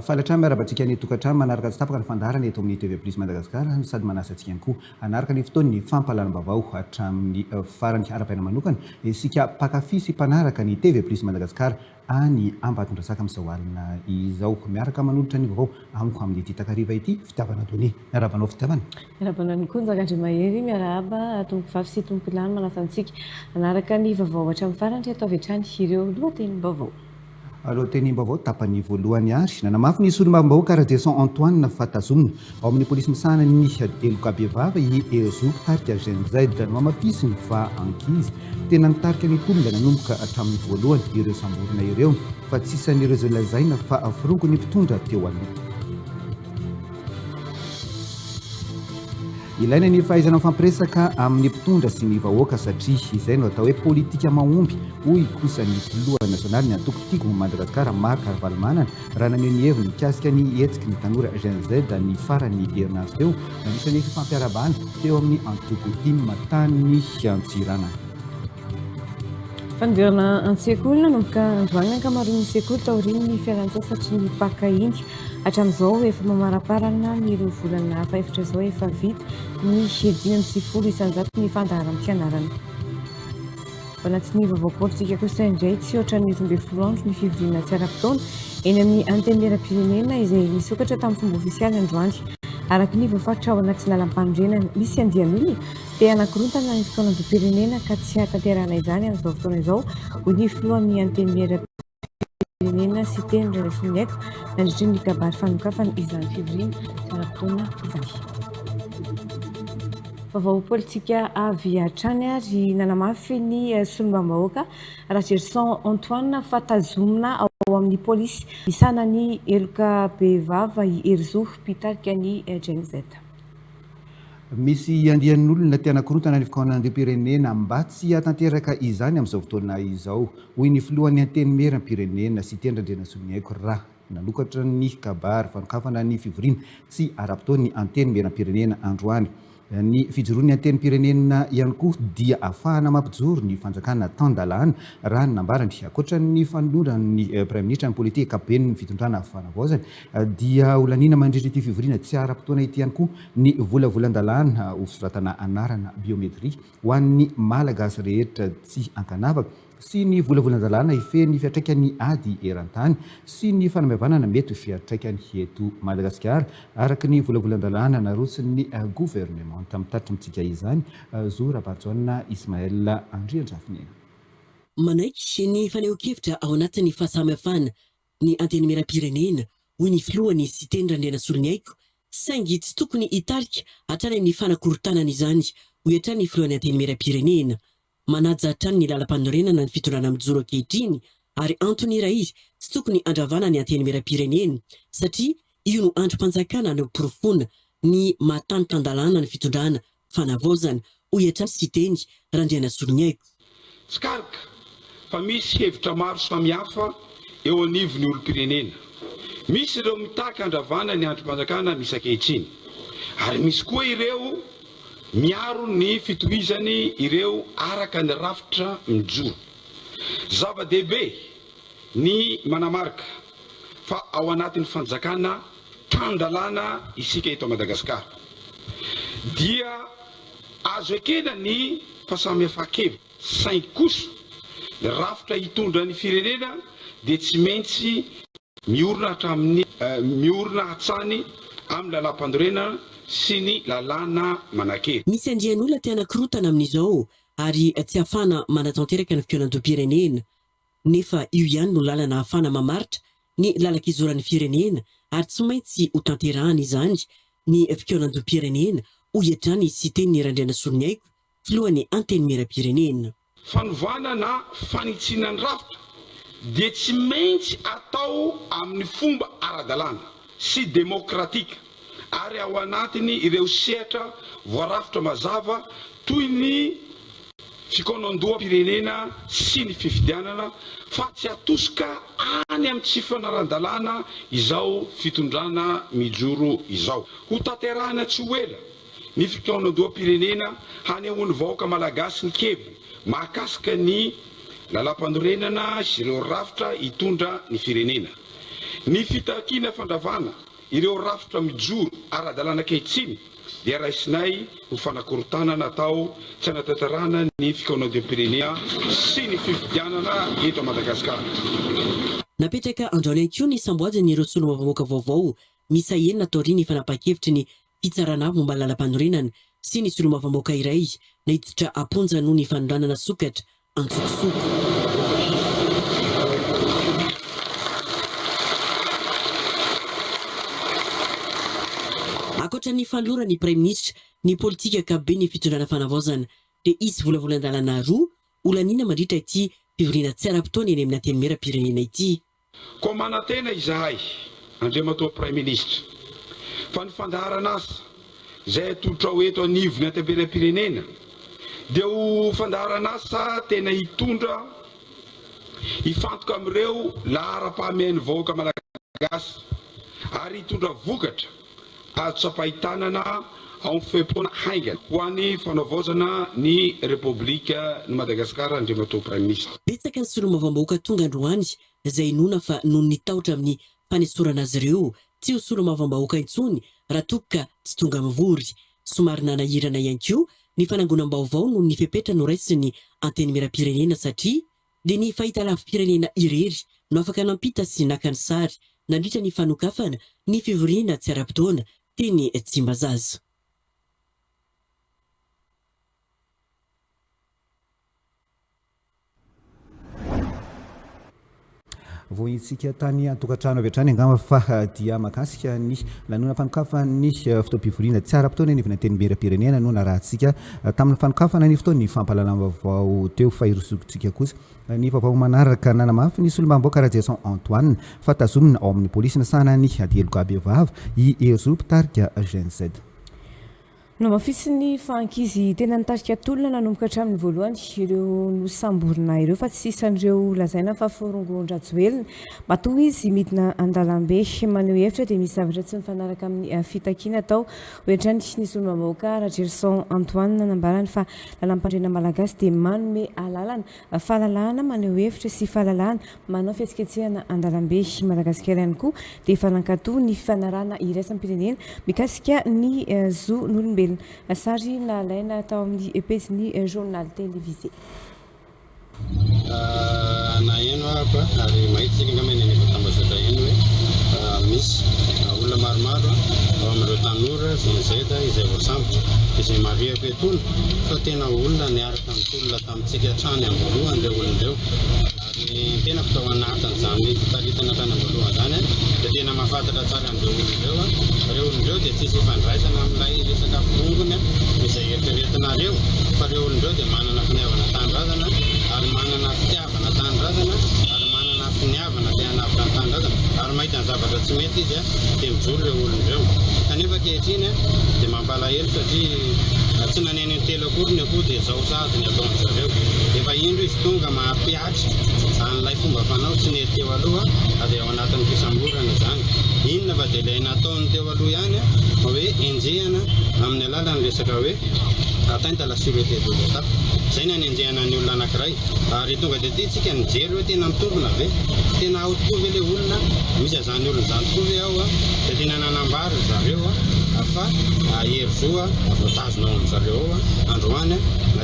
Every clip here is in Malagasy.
Falatran miarabantsika ny tokantrano manaraka tsy tapaka ny fandaharana eto amin'ny TV Plus Madagascar sady manasa antsika ihany koa anaraka ny fotoan'ny fampalalam-bavao hatramin'ny farany ara-paina manokana isika mpakafy sy mpanaraka ny TV Plus Madagascar any Ambatondrasaka amin'izao alina izao miaraka manolotra ny vaovao amiko amin'ny ity takariva ity fitiavana doni miarabanao fitiavana miarabana ny koa njakandry mahery miaraba tompo vavy sy tompo lany manasa antsika anaraka ny vaovao hatramin'ny farany atao avy hatrany ireo lohatenim-baovao. Aloha teny mbavao tapany voalohany ary nanamafy ny solombavambahoaka raha de San Antoine fatazomina ao amin'ny polisy misahana ny elokabevava i ezo tarika GNZ mamapisy ny va ankizy tena nitarika ny tolona nanomboka hatramin'ny voalohany ireo samborina ireo fa tsisan'ireo izay lazaina fa afirongo ny mpitondra teo aloha. Ilaina ny fahaizana fampiresaka amin'ny mpitondra sy ny vahoaka satria izay no atao hoe politika mahomby hoy kosa ny filoha nasionaly ny antokotiko Madagasikara Marc Ravalomanana raha nameo ny heviny mikasika ny hetsiky ny tanora GNZ ny farany herinandro teo anisany fampiarabana teo amin'ny antoko tany Antsirana. Fandeverana an-tsekoly nanomboka androany ankamaroan'ny sekoly taorian'ny fialan-tsasatry ny pakahiny hatramin'izao efa mamaraparana ny ireo volana faefatra izao efa vita ny 710 isanjato ny fandaharana fianarana. Anatin'ny vaovao politika kosa indray tsy ohatran'ny 12 andro ny fivoriana tsy ara-potoana eny amin'ny antenimieram-pirenena izay nisokatra tamin'ny fomba ofisialy androany. Araka ny voafaritra ao anaty lalam-pandrenana misy andian'olona dia anakorontana ny fotoanan-dom-pirenena ka tsy hatanterahana izany amin'izao fotoana izao hoy ny filohan'ny antenimieram-pirenena sy teny Rarafiniaiko nandritry ny kabary fanokafana izany fivoriana tsy ara-potoana izany. Vaovao politika avy hatrany ary nanamafy ny solombavambahoaka raha jery San Antoine fatazomina ao amin'ny polisy misahana ny elokabevava i Erzo mpitarika ny GNZ. Misy andian'olona tiana korontana ny fikaonan'ireo-pirenena mba tsy hatanteraka izany amin'izao fotoana izao hoy ny filohan'ny antenimieram-pirenena sy tendran-drena soloniaiko raha nanokatra ny kabary fanokafana ny fivoriana tsy ara-potoana ny antenimieram-pirenena androany. Ny fijoroan'ny antenimieram-pirenena ihany koa dia ahafahana mampijoro ny fanjakana tandalana raha nambarany ankoatra ny fanoloran'ny praiminisitra ny politika ankapobeny ny fitondrana fanavaozany dia olanina mandritra ity fivoriana tsy ara-potoana ity ihany koa ny volavolan-dalana hosoratana anarana biometria ho an'ny malagasy rehetra tsy ankanavaka sy ny volavolan-dalana ifehy fiatraikany ady eran-tany sy ny fanamaivanana mety fiatraikany eto Madagasikara araka ny volavolan-dalana narosin'ny gouvernement mitaritra amintsika izany Zora Barjona Ismaël Andriandrafiny. Manaiky ny fanehoan-kevitra ao anatin'ny fahasamihafana ny antenimieram-pirenena hoy ny filohany sy tendran-drena soloniaiko saingy tsy tokony hitarika hatrany amin'ny fanakorotanana izany hoy hatrany ny filohan'ny antenimieram-pirenena. Manaja hatrany ny lalam-panorenana ny fitondrana mijoro ankehitriny ary antony iray izy tsy tokony andravana ny antenimieram-pirenena satria io no androm-panjakana no porofona ny mahatanitandalana ny fitondrana fanavaozana hoy hatrany sy teny Randriana Soloniaiko. Sikarika fa misy hevitra maro samihafa eo anivon'ny olom-pirenena. Misy ireo mitaka andravana ny androm-panjakana misy ankehitriny ary misy koa ireo miaro ny fitohizany ireo araka ny rafitra mijoro. Zava-dehibe ny manamarika fa ao anatin'ny fanjakana tandalana isika eto Madagasikara dia azo ekena ny fahasamihafan-kevitra saingy kosa ny rafitra hitondra ny firenena dia tsy maintsy miorina hatramin'ny miorina hatsany amin'ny lalam-pandorena sy ny lalàna manakery. Misy andian'olona te anankirotana amin'izao ary tsy ahafana manatanteraka ny fikaonan-dom-pirenena nefa io ihany no lalana ahafana mamaritra ny lalak'izoran'ny firenena ary tsy maintsy ho tanterahana izany ny fikaonan-dom-pirenena hoy hatrany sy teny Randriana Soloniaiko filohan'ny antenimieram-pirenena. Fanovana na fanitsiana ny rafitra dia tsy maintsy atao amin'ny fomba ara-dalàna sy demokratika ary ao anatiny ireo sehatra voarafitra mazava toy ny fikaonan-doham-pirenena sy ny fifidianana fa tsy atosika any amin'ny tsy fanaran-dalàna izao fitondrana mijoro izao. Ho tanterahana tsy ho ela ny fikaonan-doham-pirenena hanehoan'ny vahoaka malagasy ny keviny mahakasika ny lalam-panorenana sy ireo rafitra hitondra ny firenena. ny fitakiana fandavana ireo rafitra mijoro ara-dalàna ankehitriny dia raisinay ho fanakorontanana atao tsy anatanterahana ny fikaonao de pirenea sy ny fifidianana eto Madagasikara. Napetraka androany ihany koa ny samboajany ireo solombavamboaka vaovao misahenina taoriany fanapa-kevitry ny fitsarana momba lalam-panorenana sy ny solombavamboaka iray nahiditra aponja noho ny fanondranana sokatra antsokosoko. Akoatra ny falorany Prime Ministre ny politika kabe ny fitondrana fanavaozana dia izy volavolan-dalana roa olanina mandritra ity fivoriana tsy ara-potoana eny amin'ny antenimieram-pirenena ity. Koa manantena izahay Andriamatoa Prime Ministre fa ny fandaharana asa izay atolotra ho eto anivony antenimieram-pirenena dia ho fandaharana asa tena hitondra hifantoka amin'ireo lahara-pahamehany vahoaka malagasy ary hitondra vokatra azo-tsapahitanana ao feham-poana haingana ho an'ny fanavaozana ny Repoblika ny Madagasikara. Andriamatoa Prime Ministre. Betsaka ny solombavamboaka tonga androany izay nona fa noho ny tahotra amin'ny fanesorana azy ireo tsy ho solombavamboaka intsony raha toka tsy tonga mivory. Somary nanahirana ihany koa ny fanangonam-baovao noho ny fepetra noraisiny antenimieram-pirenena satria dia ny fahitalavim-pirenena irery no afaka nampita sy naka ny sary nandritra ny fanokafana ny fivoriana tsy ara-potoana teny Tsimbazaza. voitsika tany antokatrano avy hatrany angamba fa dia makasika ny lanona fanokafany fotoam-pivoriana tsy ara-potoana ny antenimieram-pirenena no narahantsika tamin'ny fanokafana ny fotoana ny fampalalana-vaovao teo fa irosokontsika kosa ny vaovao manaraka nanamafy ny solombavamboaka Rajason Antoine fa tazomina ao amin'ny polisy nasana ny Adielo Gabevava i Ezo mpitarika Gen Z. No mafisiny fankizy tena nitarika tolona nanomboka hatramin'ny voalohany ireo nosamborina ireo fa tsy isan'ireo lazaina fa forongon-drajoelina matoa izy midina an-dalambe maneho hevitra dia misy zavatra tsy mifanaraka amin'ny fitakiana atao hoetrany ny solombavamboaka Rajason Antoine nambarany fa lalam-pandrena malagasy dia manome alalana fahalalahana maneho hevitra sy fahalalahana manao fihetsiketsehana an-dalambe Madagasikara ihany koa dia fanankatoa ny fanarahana iraisam-pirenena mikasika ny zo n'olombelona. Sary nalaina tao amin'ny pejiny journal télévisé. Naeno ako ary mahitsika ngamany ny tambazatra eno hoe misy olona maromaro ao amin'ireo tanora zenzeta izay voasambotra izay mariako etony fa tena olona niaraka mitolona tamintsika hatrany am-voalohany ilay olon'ireo ary tena fitao anatin'izany fitaritana tany am-voalohany zany dia tena mahafantatra tsara amin'ireo olon'ireo ireo olon'ireo dia tsisy fandraisana amin'ilay resaka vongony izay eritreretinareo fa ireo olon'ireo dia manana finiavana tanindrazana ary manana fitiavana tanindrazana ary manana finiavana dia hanavitra ny tanindrazana ary mahita ny zavatra tsy mety izy dia mijoro ireo olon'ireo kanefa ankehitriny dia mampalahelo satria tsy naneny ny telo akory ny akoho dia izao sady ny ataony zareo efa indro izy tonga mampiatra an'ilay fomba fanao tsy nety teo aloha dia ao anatin'ny fisamborana zany inona fa dia ilay nataony teo aloha ihany hoe enjehana amin'ny alalany resaka hoe atteinte à la sûreté de l'État izay ny anenjehana ny olona anankiray ary tonga dia tsika nijery hoe tena mitombina ve tena ao tokoa ve ilay olona misy azany olona zany tokoa ve ao dia tena nanambary zareo fa hery-zoa voatazonao amin'ny zareo ao androany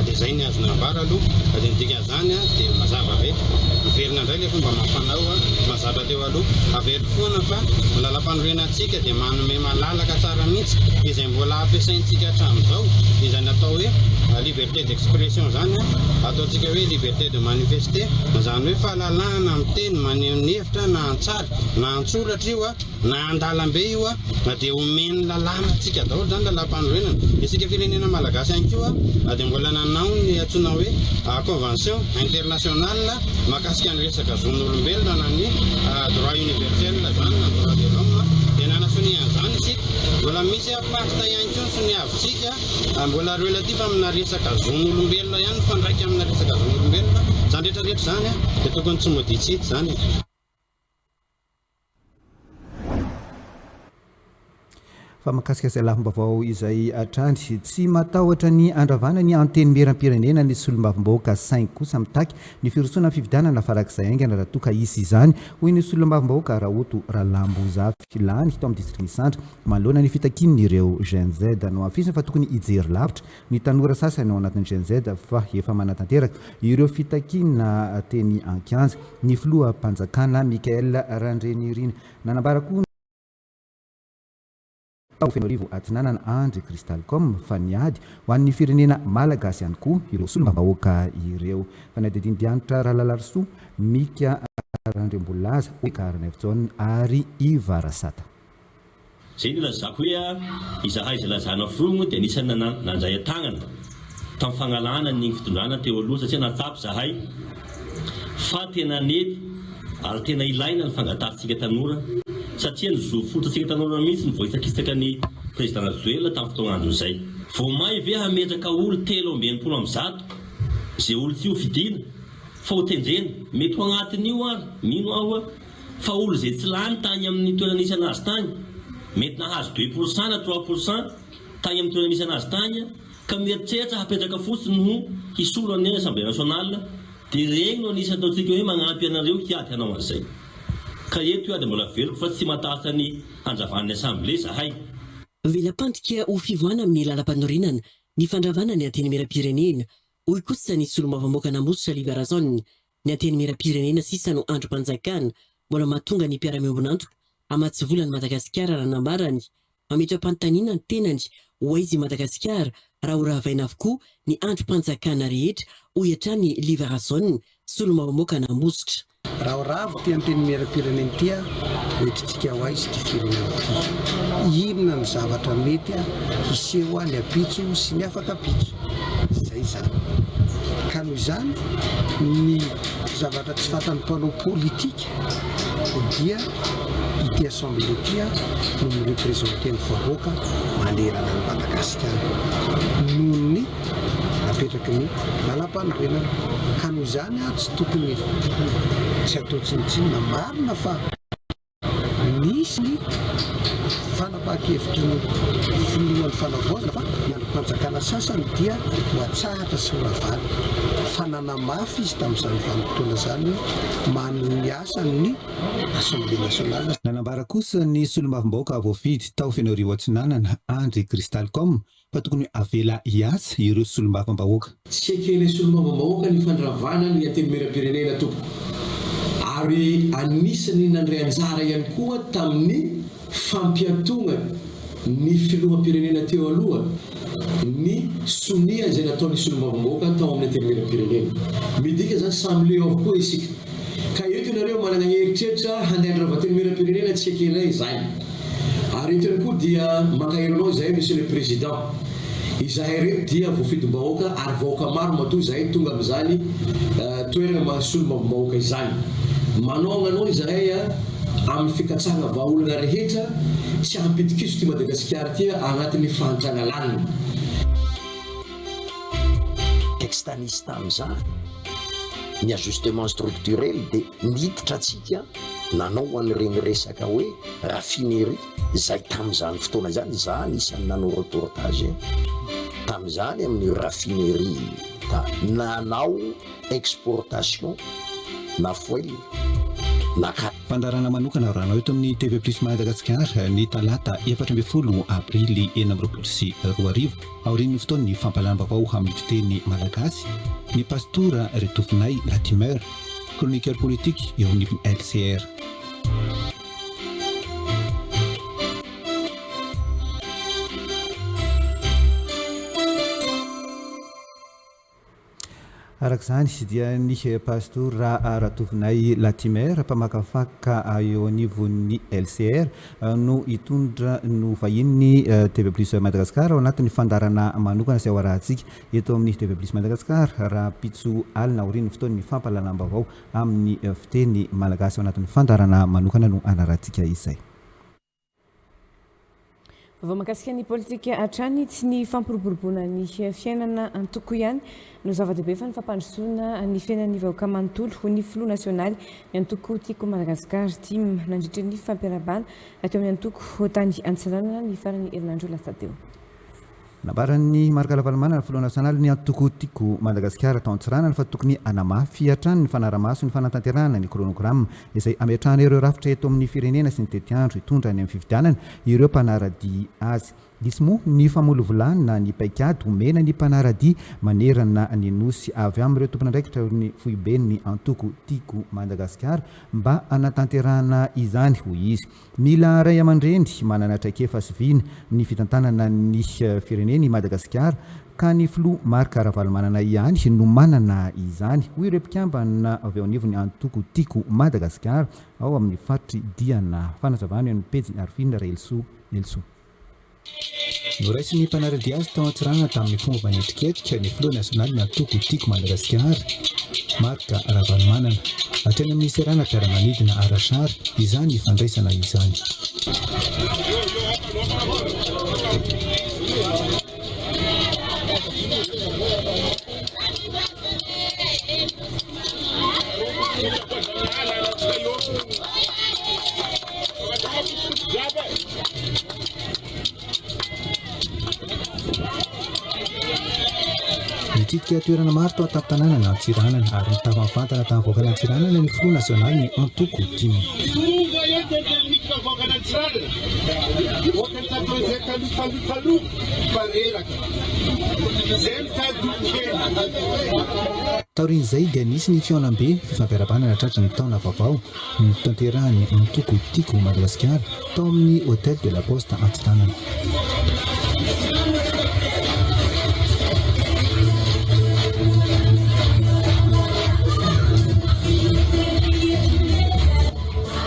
dia izay ny azona ambara aloha dia nidika zany dia mazava ve miverina indray ilay fomba mafanao mazatra teo aloha avelo foana fa lalam-panorenantsika dia manome malalaka tsara mihitsy izay mbola ampiasaintsika hatramin'izao izay natao hoe liberté d'expression zany ataontsika hoe liberté de manifester zany hoe fahalalahana amin'ny teny maneho ny hevitra na antsara na antsoratra io na an-dalambe io dia omeny lalànantsika daholo zany lalam-panorenana isika firenena malagasy ihany koa dia mbola nanao ny antsoina hoe convention internationale mahakasika ny resaka zon'olombelona na ny droit universel zany na droit de l'homme dia nanasonian'izany isika mbola misy pacte ihany koa soniavintsika mbola relative amina resaka zon'olombelona ihany fa ndraiky amina resaka zon'olombelona zany rehetrarehetra zany dia tokony tsy moditsity zany. fa makasika izay lafim-baovao izay atrandry tsy matahotra ny andravana ny anteny meram-pirenena ny solombavim-bahoaka 5 kosa mitaky ny firotsona fividianana farak'izay aingana raha toka isy izany hoy ny solombavim-bahoaka Raoto Ralamboza filany tao amin'ny district centre manoloana ny fitakin'ireo GNZ no afisiny fa tokony hijery lavitra ny tanora sasany ao anatin'ny GNZ fa efa manatanteraka ireo fitakina teny ankianja ny filoha mpanjakana Mikael Randrenirina nanambara koa tao fenorivo atsinanana Andry Cristalcom fa niady ho an'ny firenena malagasy ihany koa ireo solombavim-bahoaka ireo fa nadidindianitra Ralalarso Mika Randrembolaza Karana Efton ary Ivarasata zay ny lazako hoe izahay izay lazana foromo dia anisany nanjay tagnana tamin'ny fangalana ny fitondrana teo aloha satria natsapy zahay fa tena nety ary tena ilaina ny fangatarintsika tanora satria ny zo fototsika tanora mihitsy ny voaisakisaka ny président Zoela tamin'ny fotoagnandro izay vao may ve hametraka olo 320 izay olo tsy ho fidiana fa ho tendrena mety ho agnatin'io ary mino aho fa olo izay tsy lany tany amin'ny toerana nisy anazy tany mety nahazo 2% na 3% tany amin'ny toerana nisy anazy tany ka mieritreritra hapetraka fotsiny no hisolo amin'ny Assemblée nationale dia regny no anisany ataontsika hoe magnampy anareo hiady hanao an'izay ka eto io ady mbola veloko fa tsy matahatra ny handravan'ny Assemblée zahay. Velapantrika ho fivoana amin'ny lalam-panorinana ny fandravana ny anteny meram-pirenena hoy kosa ny solombavambahoaka Namositra Liverason ny anteny meram-pirenena sisa no androm-panjakana mbola mahatonga ny mpiara-miombonanto amatsivolany Madagasikara raha nambarany mametra-panontaniana ny tenany ho aizy Madagasikara raha ho ravaina avokoa ny androm-panjakana rehetra hoy hatrany Liverason solombavambahoaka Namositra. Raha rava ty anteny meram-pirenena tia hoetritsika ho aizy ty firenena ty inona ny zavatra mety hiseho ny apitso sy ny afaka apitso zay zany ka noho izany ny zavatra tsy fantan'ny mpanao politika dia ity Assemblée tia no mirepresenté ny vahoaka manerana ny Madagasikara noho ny napetraky ny lalam-panorenana ka noho izany tsy tokony tsy atao tsinitsinina marina fa nisy ny fanapahan-kevitry ny filohan'ny fanavaozana fa ny androm-panjakana sasany dia ho atsahatra sy horavany fa nanamafy izy tamin'izany vanim-potoana zany manome ny asany ny Assemblée nationale. Nanambara kosa ny solombavim-bahoaka voafidy tao Fenorivo Atsinanana Andry Cristalcom fa tokony avela hiasa ireo solombavim-bahoaka. Tsy ekeny solombavim-bahoaka ny fandravana ny anteny meram-pirenena tompo ary anisany nandray anjara ihany koa tamin'ny fampiatona ny filoham-pirenena teo aloha ny sonia izay nataon'ny solombavim-bahoaka tao amin'ny anteny meram-pirenena midika zany samy leo avokoa isika ka eto ianareo manana heritreritra handeha handravanteny meram-pirenena tsy ekenay izany ary eto ihany koa dia mankaherinao izahay monsieur le président izahay reto dia voafidim-bahoaka ary vahoaka maro matoa izahay tonga amin'izany toerana solombavim-bahoaka izany manao anao izahay amin'ny fikatsahana vahaolana rehetra tsy hampitikiso ty Madagasikara tia agnatin'ny fahantrana lalina. Textaniste amin'izany ny ajustement structurel dia niditra atsika nanao an'ireny resaka hoe raffinerie zay tamin'izany fotoana izany zany isan'ny nanao reportage tamin'izany amin'ny raffinerie da nanao exportation na foil na fandarana manokana ranao eto amin'ny TV Plus Madagasikara ny talata 14 aprily 2024 aorian'ny fotoan'ny fampalam-baovao amin'ny fiteny malagasy ny pastora Retofinay Latimer chroniqueur politique eo anivon'ny LCR. Arak'izany dia ny pastora Retofinay Latimer mpamakafaka eo anivon'ny LCR no hitondra no vahiny TV Plus Madagasikara ao anatin'ny fandarana manokana sy ao arahantsika eto amin'ny TV Plus Madagasikara raha pitso alina aorian'ny fotoan'ny fampalalam-baovao amin'ny fiteny malagasy ao anatin'ny fandarana manokana no anarahantsika izay. vao mahakasika ny politika hatrany tsy ny fampiroboroboana ny fiainana antoko ihany no zava-dehibe fa ny fampandrosoana ny fiainan'ny vahoaka manontolo ho ny filoha nasionaly ny antoko tiako Madagasikara TIM nandritra ny fampiarabana atao amin'ny antoko tany Antsinanana ny farany herinandro lasa teo. Nabaran'ny Marc Ravalomanana filoha nasionaly ny antoko tiako Madagasikara tao Antsiranana fa tokony anamafy hatrany ny fanaramaso ny fanatanterahana ny chronograme izay ametrahana ireo rafitra eto amin'ny firenena sy ny tetiandro hitondra any amin'ny fifidianana ireo mpanaradia azy. Misy moa ny famolovolany na ny paikady omena ny mpanaradia manerana ny nosy avy amin'ireo tompon'andraikitra ny foibe ny antoko tiako Madagasikara mba anatanterahana izany hoy izy. Mila ray aman-dreny manana traikefa sy vina ny fitantanana ny fireneny Madagasikara ka ny filoha Marc Ravalomanana ihany no manana izany hoy ireo mpikambana avy ao anivon'ny antoko tiako Madagasikara ao amin'ny faritry diana fanazavana eo amin'ny pejy arifina Relso. Noraisy ny mpanaradia azy tao Antsiranana tamin'ny fomba manetriketrika ny filoha nasionaly ny antoko tiako Madagasikara Marc Ravalomanana hatrany amin'ny serana mpiara-manidina arasara izany fandraisana izany. Nitsidika toerana maro tao an-tampon-tanàna ny Antsiranana ary nitafavantana tamin'ny voakana Antsiranana ny filoha nasionaly ny antoko TIM. Taorin'izay dia nisy ny fiaonam-be fifampiarabana tratra ny taona vaovao ny tanterahany antoko tiako Madagasikara tao amin'ny Hôtel de la Poste Antsiranana.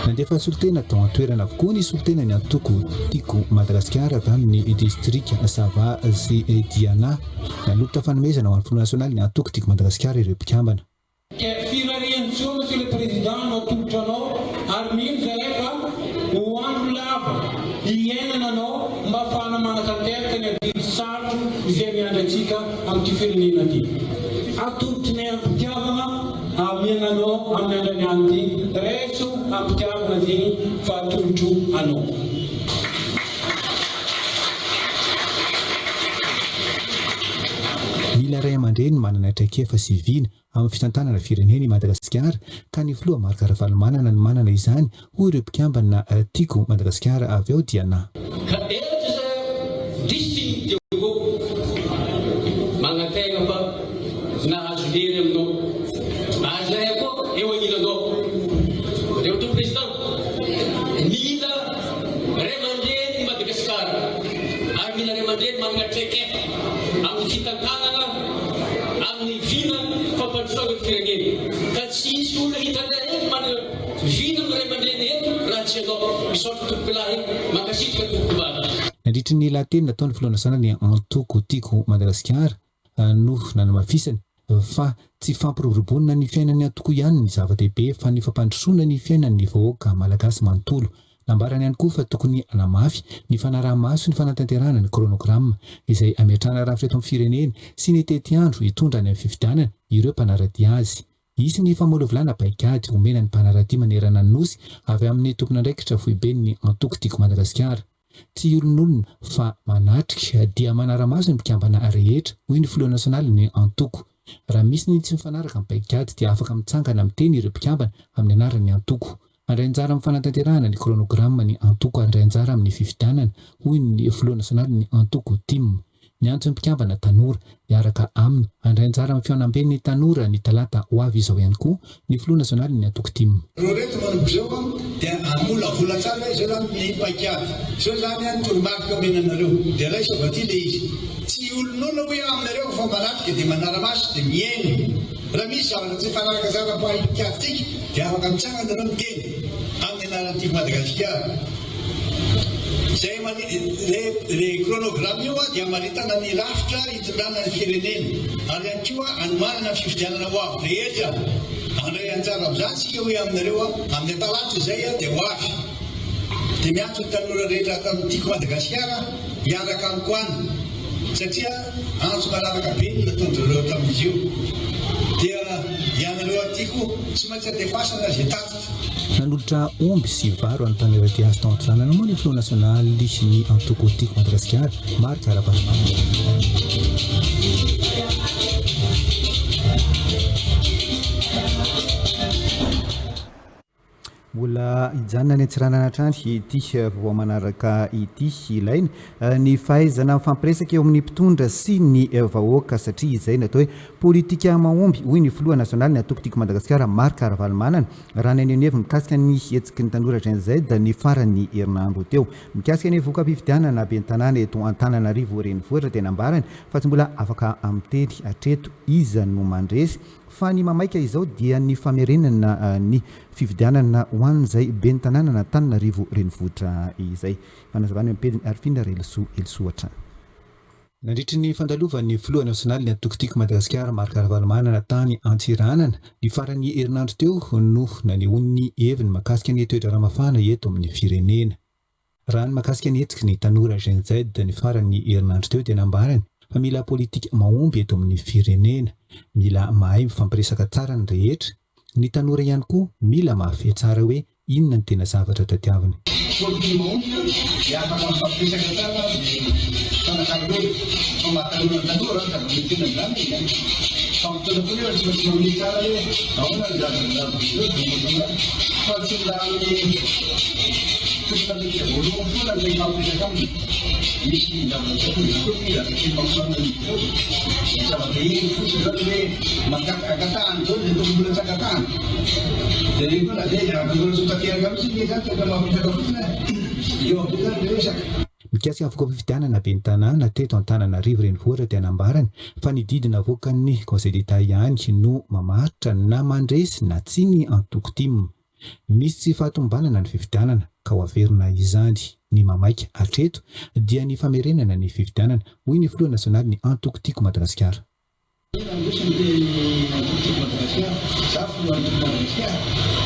Nandefa solitena tao an-toerana avokoa ny solitena ny antoko tiako Madagasikara avy amin'ny distrika Sava sy Diana nanolotra fanomezana ho an'ny filoha nasionaly ny antoko tiako Madagasikara ireo mpikambana. Firariantsio monsieur le président natolotra anao ary mino zahay fa ho andro lava hiainana anao mba ahafahana manatanteraka ny adidy sarotro izay miandry antsika amin'ity firenena ity. Atolotry ny ampitiavana amiananao amin'ny andro niany ity reso ampitiavana zegny fa atolotro anao. Mila ray aman-dreny manana traikefa sy vina amin'ny fitantanana fireneny Madagasikara ka ny filoha Marc Ravalomanana no manana izany hoy ireo mpikambana tiako Madagasikara avy ao Diana. Magnategna fa nahazo lery aminao azahay koa eo agnilanao reo to président mila ray aman-dreny Madagasikara ary mila ray aman-dreny manana traikefa amin'ny fitantanana amin'ny vina fampandrosoana firenena ka tsy misy olona hitanay eto manana vina amin'ny ray aman-dreny eto raha tsy anao misaotra tompolahy mankasitrika tompobata. Nandritry ny lahateny nataony filoha nasionaly ny antoko tiako Madagasikara no nanamafisany fa tsy fampiroboroboana ny fiainan'ny antoko ihany ny zava-dehibe fa ny fampandrosoana ny fiainan'ny vahoaka malagasy manontolo. Nambarany ihany koa fa tokony anamafy ny fanaraha-maso ny fanatanterahana ny chronograme izay ametrahana rafitra eto amin'ny firenena sy ny tetiandro hitondra any amin'ny fifidianana ireo mpanaradia azy. Isy ny famolovolana paikady omena ny mpanaradia manerana ny nosy avy amin'ny tompon'andraikitra foibe ny antoko tiako Madagasikara. Tsy olon'olona fa manatrika dia manara-maso ny mpikambana rehetra hoy ny filoha nasionaly ny antoko. Raha misy ny tsy mifanaraka amin'ny paikady dia afaka mitsangana miteny ireo mpikambana amin'ny anaran'ny antoko. Handray anjara amin'ny fanatanterahana ny chronograme ny antoko handray anjara amin'ny fifidianana hoy ny filoha nasionaly ny antoko TIM. Ny antso ny mpikambana tanora miaraka aminy handray anjara amin'ny fiaonam-be ny tanora ny talata ho avy izao ihany koa ny filoha nasionaly ny antoko TIM. Reto manobizao dia amolavola tsara izao zany ny paikady zao zany any toromarika omenanareo dia raha isabaty le izy tsy olon'olona hoe aminareo fa manatrika dia manara-maso dia miaino raha misy zavatra tsy fanaraka zara paikady tika dia afaka mitsangana nareo miteny amin'ny anaran'ity Madagasikara. Zay le chronograme io dia maritana ny rafitra hitondrana ny firenena ary ihany koa anomanana fifidianana ho avy rehetra handray anjara amin'izany sika hoe aminareo amin'ny talata izay dia ho avy dia miantso ny tanora rehetra atao tiako Madagasikara hiaraka amiko any satria antso malalaka be ny natondroreo tamin'izy io dia ianareo atiako tsy maintsy adefasana zay tatitra. nanolotra omby sy varo anontany raty azy tao antranana moa ny Front National ny antoko tiako Madagasikara Marc Aravalomana. Mbola hijanona ny antsiranana hatrany ity vao manaraka ity ilaina ny fahaizana mifampiresaka eo amin'ny mpitondra sy ny vahoaka satria izay natao hoe politika mahomby hoy ny filoha nasionaly ny antoko tiako Madagasikara Marc Aravalomana raha nanenevy mikasika ny hetsiky ny tanora hatrany da ny farany herinandro teo mikasika ny voka-pifidianana be ny tanàna eto Antananarivo renivohitra tena ambarany fa tsy mbola afaka amiteny hatreto iza no mandresy fa ny mamaika izao dia ny famerenana ny fifidianana ho an'izay be ny tanàna na Antananarivo renivohitra izay fanazavana ampediny Arifina Elsoatra. Nandritry ny fandalovan'ny filoha nasionaly ny antoko tiako Madagasikara Marc Aravalomana natany Antsiranana ny farany herinandro teo no nanehoany heviny makasika ny toetra ramafana eto amin'ny firenena. Raha ny makasika ny hetsika ny tanora Gen Z ny farany herinandro teo tena ambarany fa mila politika mahomby eto amin'ny firenena, mila mahay mifampiresaka tsara ny rehetra, ny tanora ihany koa mila mahafehy tsara hoe inona ny tena zavatra tadiaviny. Politika mahomby dia afaka mifampiresaka tsara fanakanolona fa mahatanora tanora ka tena izany fa mitondra koa tsy maintsy mahay tsara hoe ahoana ny zavatra fa tsy mila amin'ny toeramety voalohany foana ilay mampiresaka aminy. Misy zavatra koa mila tsy mampiresaka ny zavatra iny fotsiny zany hoe makakatahany zao dia tokony mbola tsakatahany. Dia regny koa na zay mbola tsy tateraka amitsy ilay zany tokony mampiresaka fotsiny eo amin'izay zany miresaka. Mikasika ny voka-pifidianana be ny tanàna teto Antananarivo renivohitra tena ambarany fa ny didina avoakan'ny Conseil d'État ihany no mamaritra na mandresy na tsy ny antoko tim. Misy tsy fahatombanana ny fifidianana ka ho averina izany ny mamaika hatreto dia ny famerenana ny fifidianana hoy ny filoha nasionaly ny antoko tiako Madagasikara.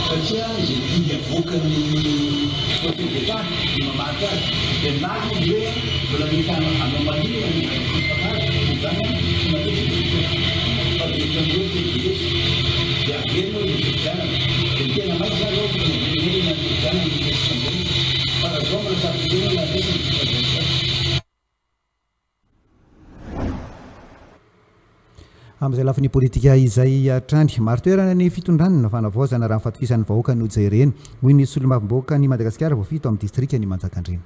Satria izay tia avoakan'ny Conseil d'État ny mamaritra azy dia nazy izy hoe mbola misy anomalia ny fanazy izany tsy matetika fa dia fanjoty dia averina ny fifidianana dia tena maitsy zany ao fa naverina ny fifidianana ny resaka fa raha zao mbola safidianana na resaka ny fifidianana. Amin'izay lafin'ny politika izay hatrany maro toerana ny fitondranana fanavaozana raha fatokisan'ny vahoaka no jereny hoy ny solomavim-bahoaka ny Madagasikara voafito amin'ny distrika ny Manjakandriana.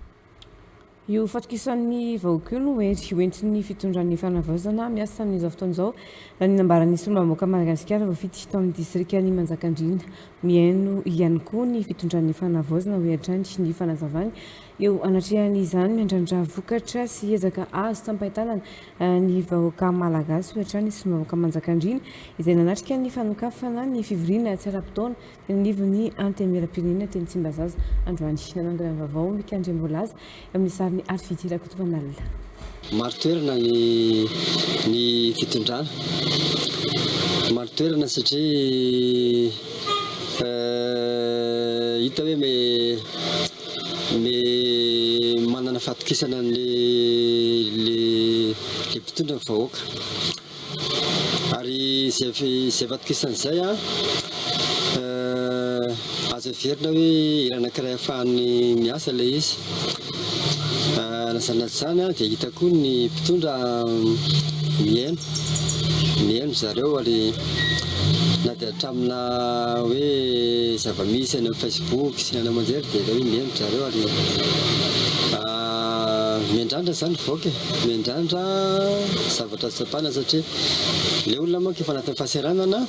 Io fatokisan'ny vahoaka io no hoentin'ny fitondran'ny fanavaozana miasa amin'izao fotoan'izao raha ny nambaran'ny solomavim-bahoaka Madagasikara voafito hita amin'ny distrika ny Manjakandriana mihaino ihany koa ny fitondran'ny fanavaozana hoe hatrany ny fanazavany eo anatrehany izany miandrandra vokatra sy ezaka azo tampahitanana ny vahoaka malagasy ho hatrany solomavim-bahoaka Manjakandriana izay nanatrika ny fanokafana ny fivoriana tsaram-potoana teny anivon'ny antenimieram-pirenena teny Tsimbazaza androany nanangana vaovao mikandre mbolaza amin'ny sariny Arifitira Kotovanalina. Maro toerana ny fitondrana. Maro toerana satria hita hoe manana fahatokisana le mpitondra ny vahoaka. Ary zay fahatokisana izay azo averina hoe iranankiray ahafahany miasa ilay izy. Nasanaty izany dia hita koa ny mpitondra mihaino zareo ary na dia hatramina hoe zava-misy any amin'ny Facebook sy ny anamanjery dia hoe mihaino zareo ary miandrandra zany vahoaka miandrandra zavatra tsapana satria ilay olona manko efa anatin'ny fahasaranana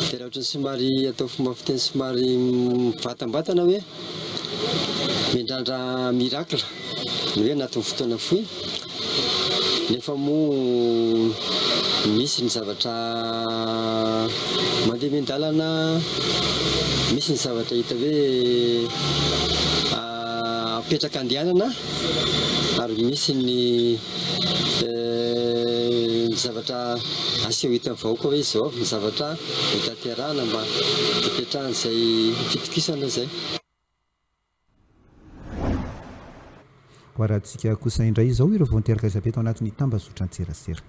dia raha ohatran'ny somary atao fomba fiteny somary mivatambatana hoe miandrandra miracle ny hoe anatin'ny fotoana fohy nefa moa misy ny zavatra mandeha mian-dalana, misy ny zavatra hita hoe apetraka andehanana ary misy ny zavatra aseho hita vahoaka hoe izao ny zavatra hitaterahana mba hipetrahana izay fitokisana izay. ho arahantsika kosa indray izao ireo vao niteraka izabe tao anatin'ny tambazotra antserasera.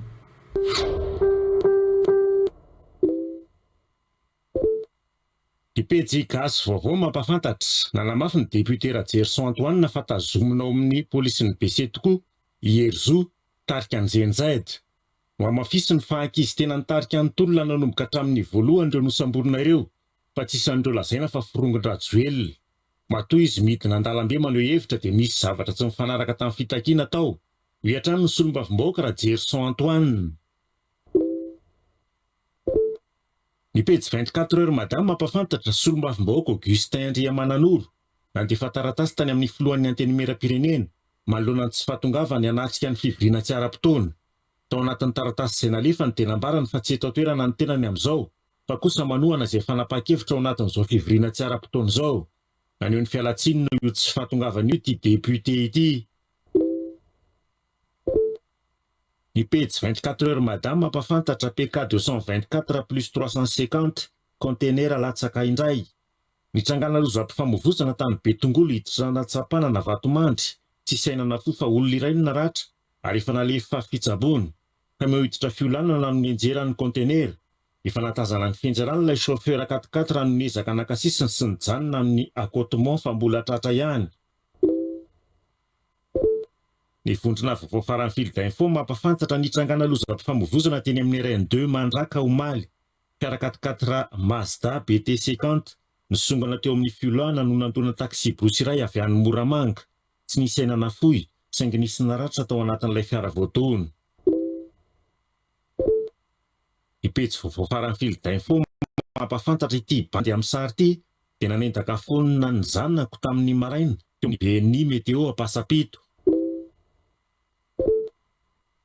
Dipejy gasy vaovao mampafantatra nanamafy ny député Gerson Antoine fa tazominao amin'ny polisin'ny BC tokoa Ierzo tarika an'Zenzaid. Mamafisy ny fahankizy tena nitarika ny tolona nanomboka hatramin'ny voalohany ireo nosamborona ireo fa tsy isan'ireo lazaina fa firongon-drajoely. Matoa izy midina an-dalambe maneho hevitra dia misy zavatra tsy mifanaraka tamin'ny fitakiana tao. Hoatrany ny solombavim-bahoaka Gerson Antoine. Ny pejy 24 heures madame mampafantatra solombavim-bahoaka Augustin Andriamananoro nandefa taratasy tany amin'ny filohan'ny antenimera-pirenena manoloana ny tsy fahatongavany hanatrika ny fivoriana tsy ara-potoana. Tao anatin'ny taratasy izay nalefa ny tena ambarany fa tsy eto an-toerana ny tenany amin'izao fa kosa manohana izay fanapa-kevitra ao anatin'izao fivoriana tsy ara-potoana izao. Naneho ny fialatsinina io tsy fahatongavany io ity député ity. Ny pejy 24 heures madame mampafantatra PK 224 plus 350 conteneur latsaka indray. Nitrangana lozam-pifamoivozana tany Betongolo hitrana tsapanana vatomandry tsy sainana fo fa olona iray no naratra ary efa nalefa fitsabony ka mihiditra fiolanana amin'ny enjeran'ny conteneur. Efa natazana ny fenjerana ilay chauffeur 4x4 raha nonezaka nakasisiny sy nijanona amin'ny accotement fa mbola tratra ihany. Ny vondrona vaovao faran'ny fil d'info mampafantatra nitrangana lozam-pifamoivozana teny amin'ny RN2 Mandraka Omaly. Fiara 4x4 Mazda BT50 nisongana teo amin'ny fiolana no nandona taxi brosy iray avy any Moramanga. Tsy nisy ainana fohy saingy nisy naratra tao anatin'ilay fiara voatony. Ny pejy vaovao faran'ny fil d'info mampafantatra ity bandy amin'ny sary ity dia nanendaka fonina ny zanako tamin'ny maraina teo amin'ny BNI Météo Ampasapito.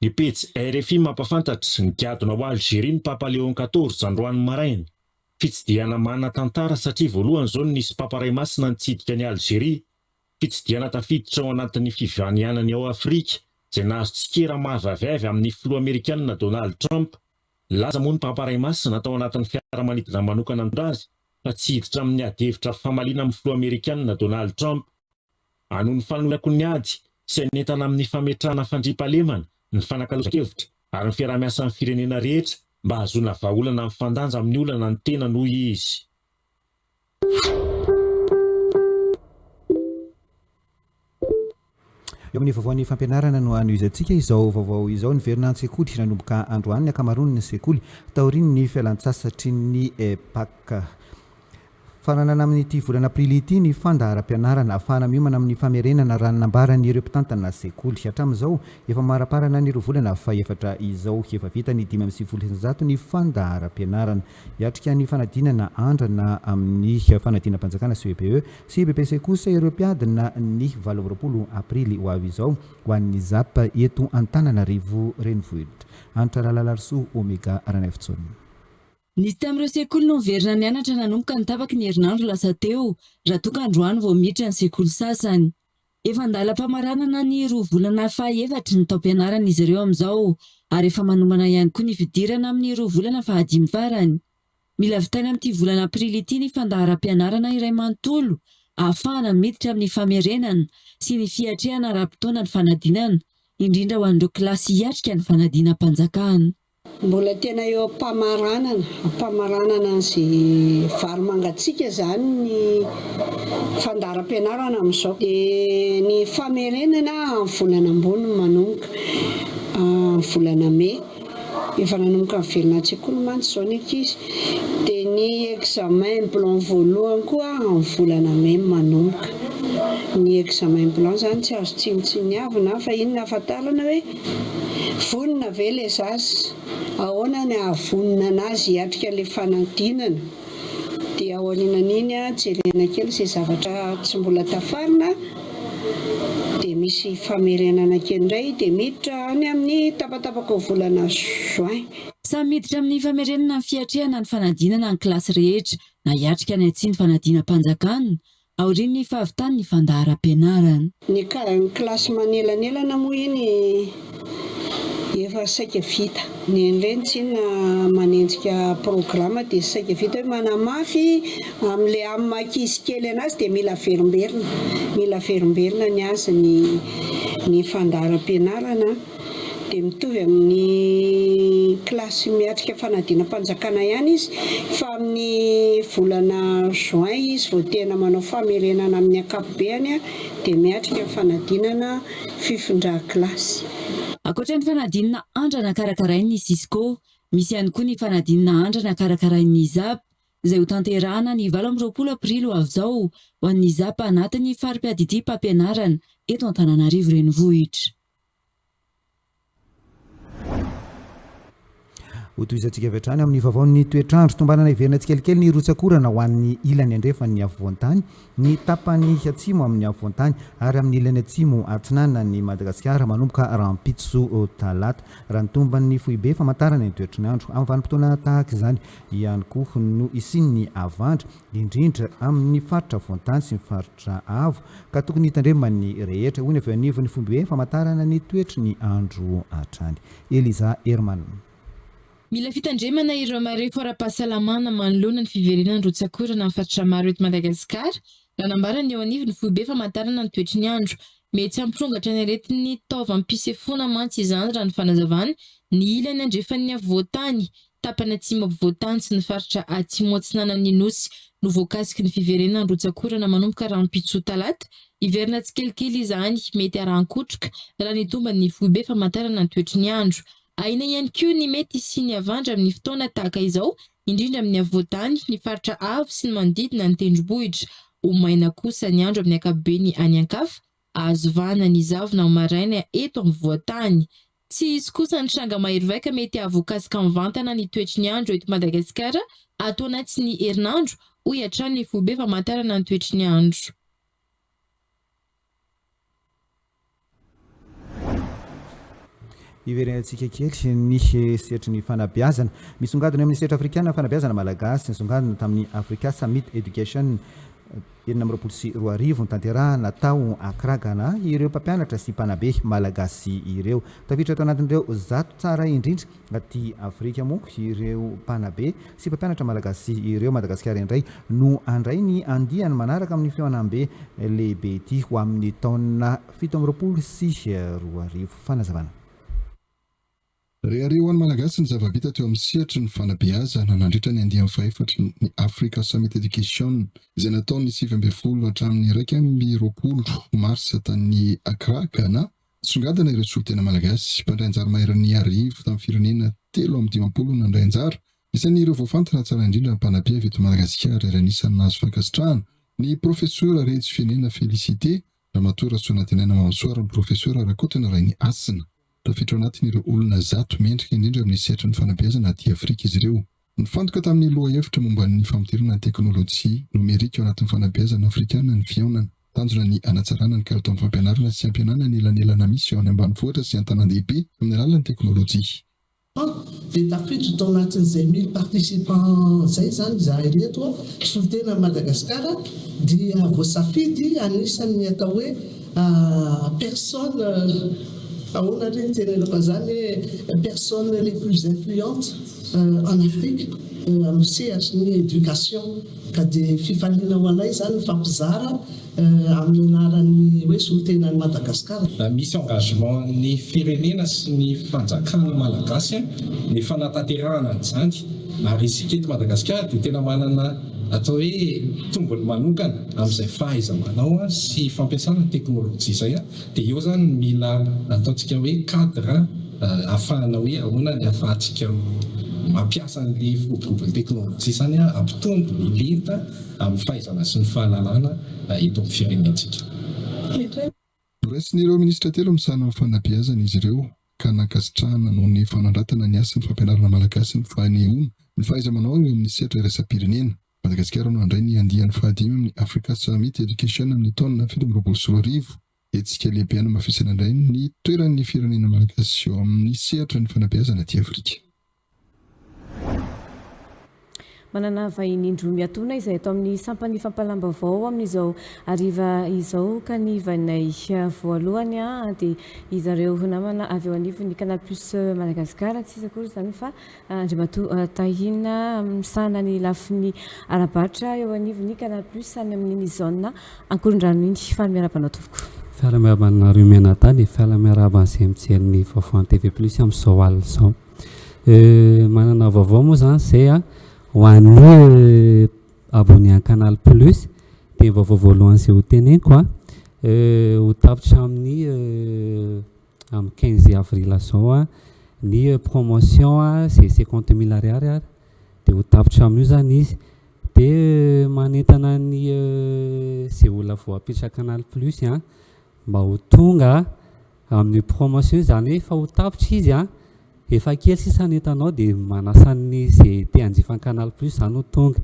Ny pejy RFI mampafantatra ny giadona ho Algérie ny Papa Léon 14 androany maraina. Fitsidiana manan-tantara satria voalohany izao nisy Papa Ray Masina nitsidika ny Algérie. Fitsidiana tafiditra ao anatin'ny fivanianany ao Afrika izay nahazo tsikera mahavavavy amin'ny filoha Amerikanina Donald Trump. Laza moa ny Papa Ray Masina tao anatin'ny fiaramanidina manokana nitondra azy fa tsy hiditra amin'ny ady-hevitra famaliana amin'ny filoha Amerikanina Donald Trump. Anoho ny fanolako ny ady sy nentana amin'ny fametrahana fandriampahalemana ny fanakalozan-kevitra ary ny fiarahamiasan'ny firenena rehetra mba hahazoana vahaolana amin'ny fandanja amin'ny olana ny tena noho izy. Eo amin'ny vaovaon'ny fampianarana no anoizantsika izao vaovao izao ny verina an-tsekoly nanomboka androany ny akamaroany ny sekoly taoriny ny fialan-tsasatry ny PAC. Fananana amin'ity volana aprily ity ny fandaharam-pianarana ahafahana miomana amin'ny famerenana raha nambaran'ireo mpitantana sekoly. Hatramin'izao efa maraparana n'ireo volana faefatra izao efa vita ny 5.900 ny fandaharam-pianarana. Hiatrika ny fanadinana andrana amin'ny fanadinam-panjakana CEPE sy BPC kosa ireo mpiadina ny 20 aprily ho avy izao ho an'ny ZAP eto Antananarivo renivohitra. Antra Lalalarsou Omega Raneftsona. Nisy tamin'ireo sekoly no miverina mianatra nanomboka ny tapaky ny herinandro lasa teo raha toka androany vao miditra ny sekoly sasany. Efa andalam-pamaranana ny 2 volana faefatra ny taom-pianaran'izy ireo amin'izao ary efa manomana ihany koa ny fidirana amin'ny 2 volana fahadimy farany. Mila vitany amin'ity volana aprily ity ny fandaharam-pianarana iray manontolo ahafahana miditra amin'ny famerenana sy ny fiatrehana ara-potoana ny fanadinana indrindra ho an'ireo kilasy hiatrika ny fanadinam-panjakana. Mbola tena eo ampamaranana izay vary mangatsiaka zany ny fandaharam-pianarana amin'izao. Dia ny famerenana amin'ny volana ambony manomboka amin'ny volana May efa nanomboka miverina an-tsekoly mantsy izao ny ankizy. Dia ny examen blanc voalohany koa amin'ny volana May manomboka. Ny examen blanc zany tsy azo tsinotsiniavana fa iny nahafantarana hoe vonina ve le zaza, ahoana ny ahavonina anazy hiatrika le fanadinana. Dia ao aninan'iny jerena kely izay zavatra tsy mbola tafarina dia misy famerenana kely indray dia miditra any amin'ny tapatapaka volana Juin. Samy miditra amin'ny famerenana ny fiatrehana ny fanadinana ny kilasy rehetra na hiatrika ny atsy ny fanadinam-panjakana aorian'ny fahavitany ny fandaharam-pianarana. Ny kilasy manelanelana moa iny efa saika vita. Ny an'ireny tsinona manenjika programa dia saika vita hoe manamafy amin'ilay amin'ny ankizy kely anazy dia mila verimberina. Mila verimberina ny azy ny ny fandaharam-pianarana dia mitovy amin'ny kilasy miatrika fanadinam-panjakana ihany izy fa amin'ny volana juin izy vao tena manao famerenana amin'ny ankapobeny dia miatrika fanadinana fifindran-kilasy. Ankoatra ny fanadinana andrana karakarain'ny Cisco, misy ihany koa ny fanadinana andrana karakarain'ny ZAP izay ho tanterahana ny 20 aprily ho avy izao ho an'ny ZAP anatin'ny farim-piadidy mpampianarana eto Antananarivo renivohitra. Hotoizantsika avy hatrany amin'ny vaovaon'ny toetrandro tombanana iverina tsikelikely ny rotsakorana ho an'ny ilany andrefa ny afovoantany, ny tapany atsimo amin'ny afovoantany ary amin'ny ilany atsimo atsinana ny Madagasikara manomboka rahampitso talata. Raha ny tomban'ny foibe famantarana ny toetrandro amin'ny vanim-potoana tahaka izany ihany koa no isin'ny avandra indrindra amin'ny faritra afovoantany sy ny faritra avo ka tokony hitandremany rehetra hoy ny avy anivon'ny foibe famantarana ny toetry ny andro hatrany. Eliza Herman. Mila fitandremana ireo mareo fara-pahasalamana manoloana ny fiverenan'ny rotsakorana amin'ny faritra maro eto Madagasikara raha nambarana eo anivon'ny foibe famantarana ny toetry ny andro. Mety hampirongatra ny aretin'ny taovam-pisefoana mantsy izany raha ny fanazavana ny ilany andrefan'ny afovoantany, tapany atsimo afovoantany sy ny faritra atsimo atsinanan'ny nosy no voakasiky ny fiverenan'ny rotsakorana manomboka rahampitso talata. Iverina tsikelikely izany mety harankotroka raha ny tomban'ny foibe famantarana ny toetry ny andro. Aina ihany koa ny mety sy ny avandra amin'ny fotoana tahaka izao, indrindra amin'ny afovoantany, ny faritra avo sy ny manodidina ny tendrombohitra. Ho maina kosa ny andro amin'ny ankapobeny any ankafa, ahazovana ny zavona ho maraina eto amin'ny voatany. Tsy izy kosa ny tranga mahery mety ahavoakasika mivantana ny toetry ny andro eto Madagasikara atao anaty ny herinandro hoy hatrany ny foibe famantarana ny toetry ny andro. Iverenantsika kely ny setry ny fanabeazana misongadina amin'ny setra afrikana fanabeazana malagasy nisongadina tamin'ny Africa Summit Education 2024 tanterahana tao Accra ireo mpampianatra sy mpanabe malagasy ireo tafiditra tao anatin'ireo zato tsara indrindra aty Afrika moa ireo mpanabe sy mpampianatra malagasy ireo Madagasikara indray no andray ny andiany manaraka amin'ny fianambe lehibe ity ho amin'ny taona 2024 fanazavana. Rehareo hoan'ny malagasy ny zava-bita teo amin'ny sehatry ny fanabeazana nandritra ny andiany fahefatry ny Africa Summit Education izay nataon'ny 7 hatramin'ny 20 marsa tany Accra, Ghana. Songadana ireo solotena malagasy mpandray anjara maheran'ny arivo tamin'ny firenena 350 nandray anjara. Isan'ny ireo voafantana tsara indrindra ny mpanabe avy eto Madagasikara ary anisan'ny nahazo fankasitrahana ny profesora Retsy Fianena Félicité, Ramatoa Sonatenaina Mamsoara ny profesora Rakotana Rainy Asina. Tafiditra anatin' ireo olona zato mendrika indrindra amin'ny sehatry ny fanabeazana aty Afrika izy ireo. Nifantoka tamin'ny loha hevitra momba ny famotirana ny teknôlôjia nomerika ao anatin'ny fanabeazana afrikana ny fiaonana, tanjona ny anatsarana ny kalitaon'ny fampianarana sy ampianana ny elanelana misy ao any ambanivohitra sy an-tanan-dehibe amin'ny alalan'ny teknôlôjia. Dia tafiditra tao anatin'izay 1000 participants zay zany izahay reto solotena Madagasikara dia voasafidy anisan'ny atao hoe personne ahoana reny tenenako zany personnes les plus influentes en Afrique amin'ny sehatra ny éducation ka dia fifaliana ho anay zany fampizara amin'ny anaran'ny hoe solotenan'ny Madagasikara. Misy engagement ny firenena sy ny fanjakana malagasy ny fanatanterahana izany ary isika eto Madagasikara dia tena manana atao hoe tombony manokana amin'izay fahaiza-manao sy fampiasana teknôlôjia izay dia eo zany mila ataontsika hoe cadre ahafahana hoe ahoana ny ahafahantsika mampiasa an'ilay fotombony teknôlôjia izany ampitombo ny lenta amin'ny fahaizana sy ny fahalalana eto amin'ny firenentsika. Noraisin'ireo ministra telo misahana amin'ny fanabeazana izy ireo ka nankasitrahana noho ny fanandratana ny asan'ny fampianarana malagasy ny fahanehoana ny fahaiza-manao eo amin'ny sehatra iraisam-pirenena. Madagasikara no andray ny andiany fahadimy amin'ny Africa Summit Education amin'ny taona 2024. Etsika lehibe any mafisana indray ny toeran'ny firenena malagasy eo amin'ny sehatra ny fanabeazana aty Afrika. Manana vahiny indro miatona izay atao amin'ny sampany fampalam-bavao amin'izao ariva izao ka ny vainay voalohany dia izareo namana avy eo anivon'ny Canal Plus Madagasikara tsy akory izany fa Andriamatoa Tahina misahana ny lafiny Arabatra eo anivon'ny Canal Plus any amin'ny zone Ankorondrano iny fa miara-panao tompoko. Fiala miarahaba anareo mianatany, fiala miarahaba izay mijery ny vaovao TV Plus amin'izao alina izao. Manana vaovao moa zany izay ho an'ny abonné an Canal Plus, dia vaovao voalohany izay ho teneniko ho tapitra amin'ny 15 avril zao ny promotion c'est 50 000 ariary dia ho tapitra amin'io zany izy. Dia manentana ny izay olona vao apitra Canal Plus mba ho tonga amin'ny promotion zany hoe efa ho tapitra izy efa kely sisa nentanao dia manasany izay te hanjifa Canal Plus zany ho tonga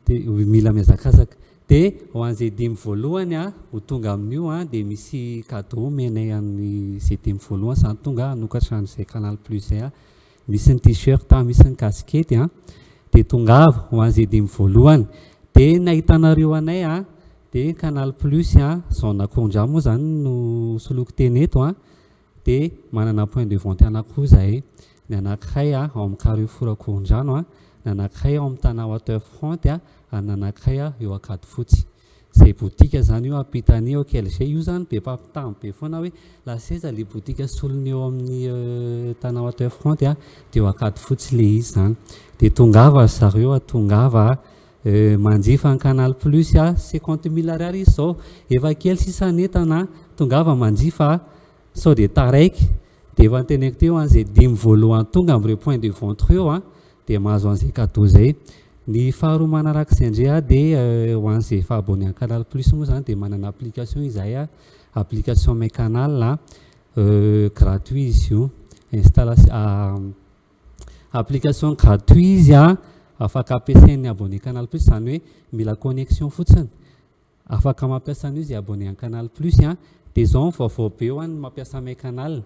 dia mila mihazakazaka. Dia ho an'izay dimy voalohany ho tonga amin'io dia misy cadeau menay amin'ny izay dimy voalohany zany tonga hanokatra an'izay Canal Plus zay misy ny t-shirt misy ny casquette dia tongava ho an'izay dimy voalohany. Dia nahitanareo anay dia Canal Plus zao nakondra moa zany no soloko teny eto dia manana point de vente anankiroa zahay, ny anankiray ao amin'ny Carrefour Korondrano, ny anankiray ao amin'ny Tana Waterfront, ny anankiray eo Akadifotsy. Zay botika zany io ampitany eo kely zay io zany be mpampitany be foana hoe laseza le botika solony eo amin'ny Tana Waterfront dia eo Akadifotsy le izy zany. Dia tongava zareo tongava manjifa ny Canal Plus 50 000 ariary izy zao efa kely sisa netana tongava manjifa sao dia taraiky. Dia efa nyteneko teo an'izay dimy voalohany tonga amin'ireo point de vente reo dia mahazo an'izay cadeau zay. Ny faharoa manarak'izay indray dia ho an'izay efa abonné an Canal Plus moa zany dia manana application izahay application My Canal gratuit izy io, installation application gratuit izy afaka ampiasain'ny abonné Canal Plus zany hoe mila connexion fotsiny afaka mampiasa an'io izy abonné an Canal Plus dia izao vaovao be ho an'ny mampiasa My Canal.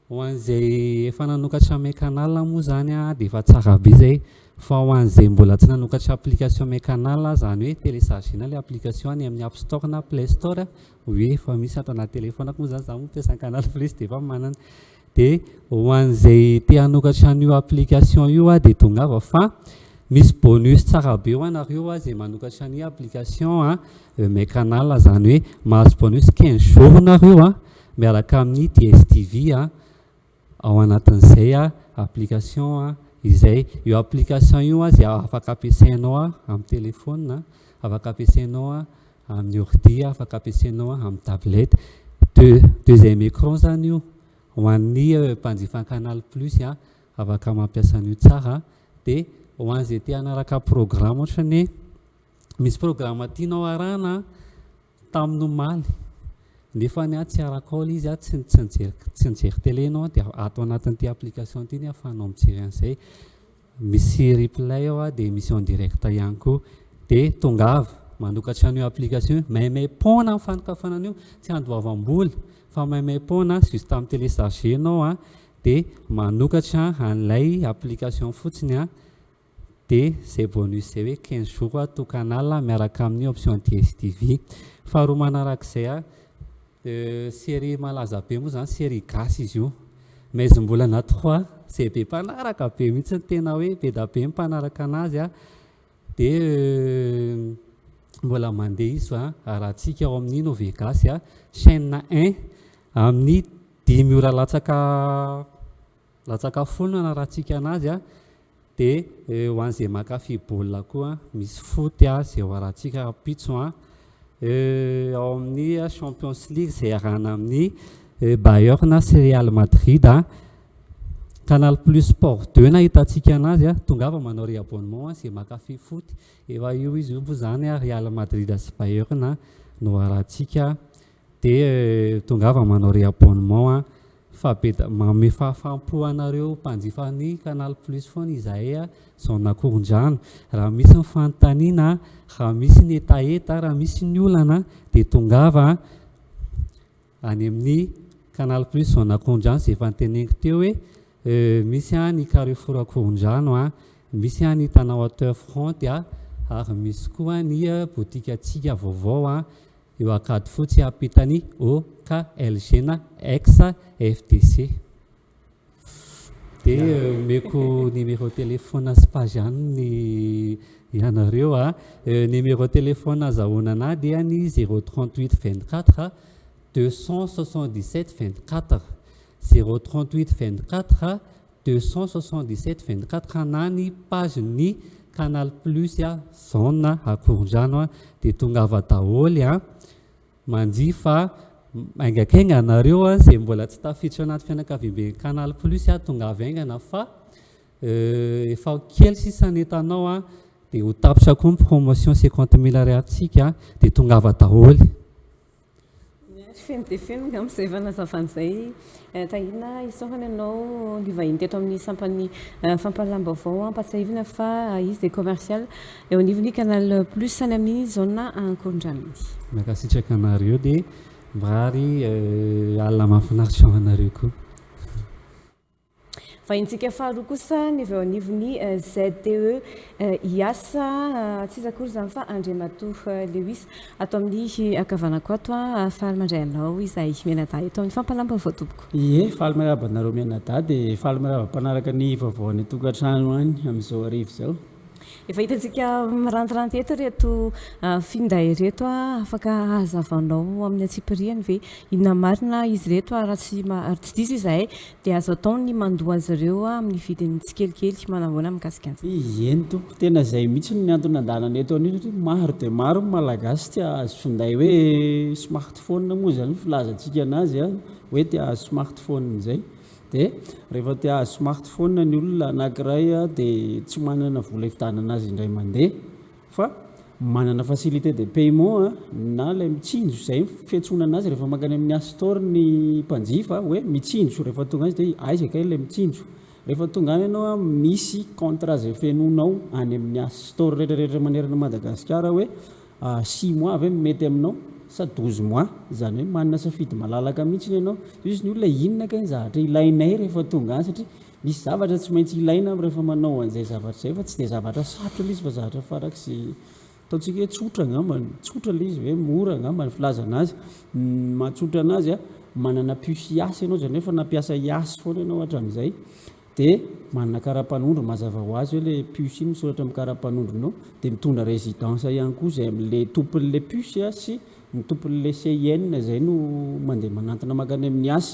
Ho an'izay efa nanokatra My Canal moa zany dia efa tsara be zay, fa ho an'izay mbola tsy nanokatra application My Canal zany hoe téléchargena le application any amin'ny App Store na Play Store hoe efa misy ato anaty telefonako moa zany za mampiasa Canal Plus dia efa manana. Dia ho an'izay te hanokatra an'io application io dia tongava fa misy bonus tsara be ho anareo izay manokatra ny application My Canal zany hoe mahazo bonus 15 jours nareo miaraka amin'ny DSTV ao anatin'izay application izay. Io application io izay afaka ampiasainao amin'ny téléphone, afaka ampiasainao amin'ny ordi, afaka ampiasainao amin'ny tablette. Deuxième écran zany io ho an'ny mpanjifa Canal Plus afaka mampiasa an'io tsara. Dia ho an'izay te hanaraka programme ohatrany misy programme tianao arahana tamin'ny omaly nefa tsy araka ao izy tsy nijery télé anao dia ato anatin'ity application ity ny ahafahanao mijery an'izay. Misy replay ao dia misy en direct ihany koa. Dia tongava manokatra an'io application maimai-poana amin'ny fanokafana an'io tsy andoavam-bola fa maimai-poana juste amin'ny téléchargenao dia manokatra an'ilay application fotsiny dia zay bonus zay hoe 15 jours to canal miaraka amin'ny option DSTV. Faharoa manarak'izay série malaza be moa zany série gasy izy io maizim-bolana 3 zay be mpanaraka be mihitsy ny tena hoe be da be mpanaraka anazy dia mbola mandeha izy arahantsika ao amin'ny Nové gasy chaîne 1 amin'ny 10 ora latsaka folo no arahantsika anazy dia ho an'izay mankafy baolina koa misy foot zay ho arahantsika pitso ao amin'ny Champions League zay arahana amin'ny Bayern sy Real Madrid. Canal Plus Sport 2 nahitantsika anazy tongava manao réabonnement zay mankafy foot efa io izy io moa zany Real Madrid sy Bayern no arahantsika dia tongava manao réabonnement fa be manome fahafaham-po anareo mpanjifa ny Canal Plus foana izahay zao nakorondrano. Raha misy ny fanontaniana, raha misy ny etaeta, raha misy ny olana dia tongava any amin'ny Canal Plus zao nakorondrano zay efa niteneniko teo hoe misy ny Carrefour Korondrano, misy ny Tana Waterfront ary misy koa ny botikantsika vaovao eo Akadifotsy ampitany OKLG na ex FDC. Dia omeko numéro téléphone sy page any ianareo numéro téléphone azahoana ana dia ny 038 24 277 24 038 24 277 24 na ny page ny Canal Plus zona Akorondrano dia tonga ava daholo manjifa aingaikainga anareo izay mbola tsy tafiditra anaty fianakaviam-be Canal Plus tonga avy aingana fa efa kely sisany entanao dia ho tapitra koa ny promotion 50 000 ariary-tsika dia tonga ava daholo. Feno dia feno amin'izay fanazavan'izay tahina isaofana ianao livahiny teto amin'ny sampany fampalam-baovao ampatsahivina fa izy dia commercial eo anivony Canal Plus any amin'ny zona Ankorondrano. Miakasitraka anareo dia mirary alina mahafinaritra anareo koa. Vahintsika faharoa kosa ny avy ao anivony ZTE IASA tsy iza akory izany fa Andriamatoa Lewis atao amin'ny akavanako ato faly mandray anao izahay mianadahy eto amin'ny fampalam-baovao tompoko. Ie, faly marihaba anareo mianadahy dia faly marihaba mpanaraka ny vaovaon'ny tokantrano any amin'izao arivo izao. Efa hitantsika mirantiranty eto reto finday reto afaka azavanao amin'ny atsipiriany ve inona marina izy reto raha tsy diso izahay dia azo atao ny mandoa azy ireo amin'ny vidiny tsikelikely manamboana mikasika an'izay. Eny tompoko tena izay mihitsy ny antony andalana eto anio satria maro dia maro malagasy tia azo finday hoe smartphone moa izany filazantsika anazy hoe tia azo smartphone izay. Dia rehefa tia azo smartphone ny olona anankiray dia tsy manana vola hividianana azy indray mandeha fa manana facilité de paiement na ilay mitsinjo izay fiantsonana azy rehefa makany amin'ny store ny mpanjifa hoe mitsinjo rehefa tonga azy dia aizaka ilay mitsinjo rehefa tonga any ianao misy contrat izay fenonao any amin'ny store rehetrarehetra manerana Madagasikara hoe 6 mois avy mety aminao sa 12 mois izany hoe manana safidy malalaka mihitsy ianao izy ny olona inona ka ny zavatra ilainay rehefa tonga any satria misy zavatra tsy maintsy ilaina rehefa manao an'izay zavatra izay fa tsy dia zavatra sarotra ilay izy fa zavatra farak'izay ataontsika hoe tsotra angamba tsotra ilay izy hoe mora angamba ny filazana azy matsotra anazy manana puce IAS ianao izany hoe efa nampiasa IAS foana ianao hatramin'izay dia manana karapanondro mazava ho azy hoe ilay puce iny misoratra amin'ny karapanondronao dia mitondra résidence ihany koa izay amin'ilay tompon'ilay puce sy ny tompon'ilay CIN izay no mandeha manantona makany amin'ny IAS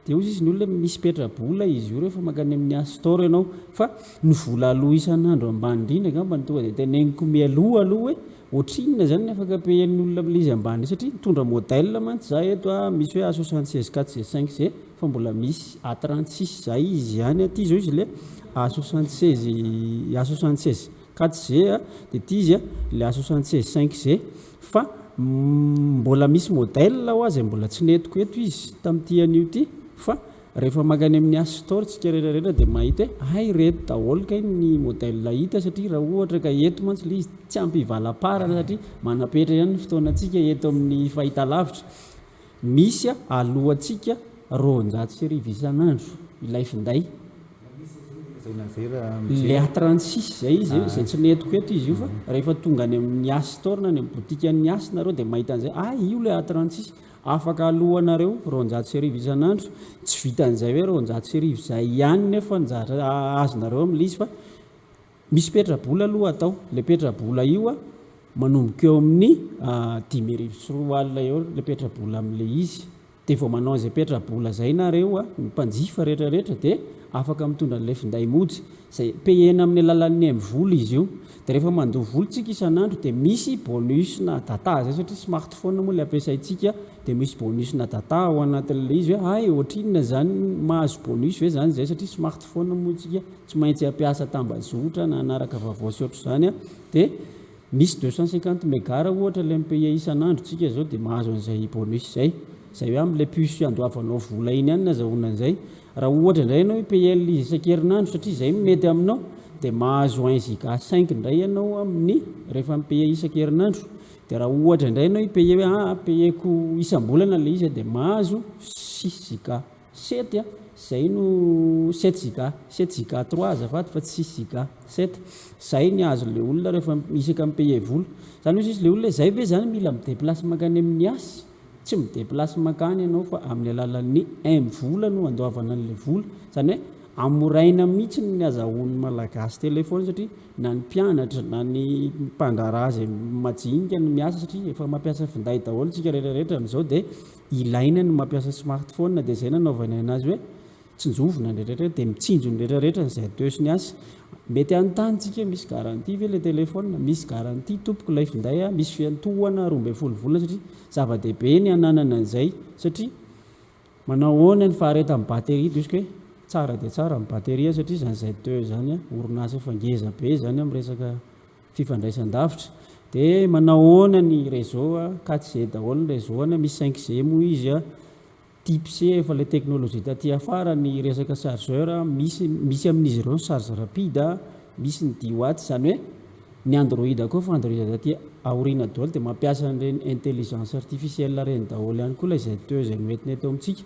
dia ozy izy ny olona misy petrabola izy io rehefa makany amin'ny IAS store ianao fa ny vola aloha isan'andro ambany indrindra angamba ny tonga dia teneniko mialoha aloha hoe ohatrinona izany ny afaka payen'ny olona amin'ilay izy ambany satria mitondra modèle mantsy za eto misy hoe A76 4 5 fa mbola misy A36 zay izy ihany aty zao izy le A76 4G dia ity izy le A76 5G fa mbola misy modèle ho azy mbola tsy netiko eto izy tamin'ity an'io ity fa rehefa makany amin'ny IAS store tsika rehetrarehetra dia mahita hoe ay reto daholo kay ny modèle hita satria raha ohatra ka eto mantsy le izy tsy ampivalam-parana satria manapetra ihany ny fotoanantsika eto amin'ny fahitalavitra misy alohantsika 200 isan'andro ilay finday le A36 zay izy izay tsy netiko eto izy io fa rehefa tonga any amin'ny IAS store na any amin'ny botika ny IAS nareo dia mahita an'izay io le A36 afaka alohanareo 200 isan'andro tsy vitan'izay hoe 200 izay ihany nefa ny zavatra azonareo amin'ilay izy fa misy petrabola aloha atao le petrabola io manomboka eo amin'ny 10,000 sy 4 alina eo le petrabola amin'ilay izy dia vao manao an'izay petrabola zay nareo ny mpanjifa rehetrarehetra dia afaka mitondra an'ilay finday mody izay payena amin'ny alalan'ny M-vola izy io dia rehefa mandoha volontsika isan'andro dia misy bonus na data zay satria smartphone moa ilay ampiasaintsika dia misy bonus na data ao anatin'ilay izy hoe ohatrinona zany mahazo bonus ve zany zay satria smartphone moa tsika tsy maintsy ampiasa tambazotra na anaraka vaovao sy ohatr'izany dia misy 250 mégara ohatra ilay mipaye isan'andro tsika zao dia mahazo an'izay bonus zay hoe amin'ilay puce andoavanao vola iny ihany nazahoana an'izay raha ohatra indray ianao paye izy isan-kerinandro satria izay mety aminao dia mahazo 1 giga 5 indray ianao amin'ny rehefa mipaye isan-kerinandro dia raha ohatra indray ianao paye hoe payeko isam-bolana ilay izy dia mahazo 6 giga 7 zay no 7 giga 3 azafady fa 6 giga 7 zay ny azo le olona rehefa isaka mipaye vola zany hoe izy le olona zay ve zany mila mideplasy makany amin'ny IAS tsy mideplasy makany ianao fa amin'ny alalan'ny M-vola no andoavana an'ilay vola zany hoe amoraina mihitsy ny azahoan'ny malagasy telefôny satria na ny mpianatra na ny mpandara zay majinika ny miasa satria efa mampiasa finday daholo tsika rehetrarehetra amin'izao dia ilaina ny mampiasa smartphone dia zay nanaovana anazy hoe tsinjovona ny rehetrarehetra dia mitsinjo ny rehetrarehetra nyzay ateo sy ny asa mety anontany tsika misy garantie ve le telefôna misy garantie tompoko ilay finday a misy fiantohana 12 volana satria zava-dehibe ny ananana an'izay satria manao ahoana ny fahareta amin'ny bateria dia izy hoe tsara dia tsara amin'ny bateria satria zany zay teo zany a orinasa efa ngeza be zany amin'ny resaka fifandraisan-davitra dia manao ahoana ny réseau a 4G daholo ny réseau ana misy 5G moa izy a type C efa le teknôlôjia taty afara ny resaka chargeur misy amin'izy ireo ny charge rapide misy ny 10 watts zany hoe ny Android koa fa Android taty aoriana daholo dia mampiasa an'ireny intelligence artificielle reny daholo ihany koa ilay zay teo zay noentiny atao amintsika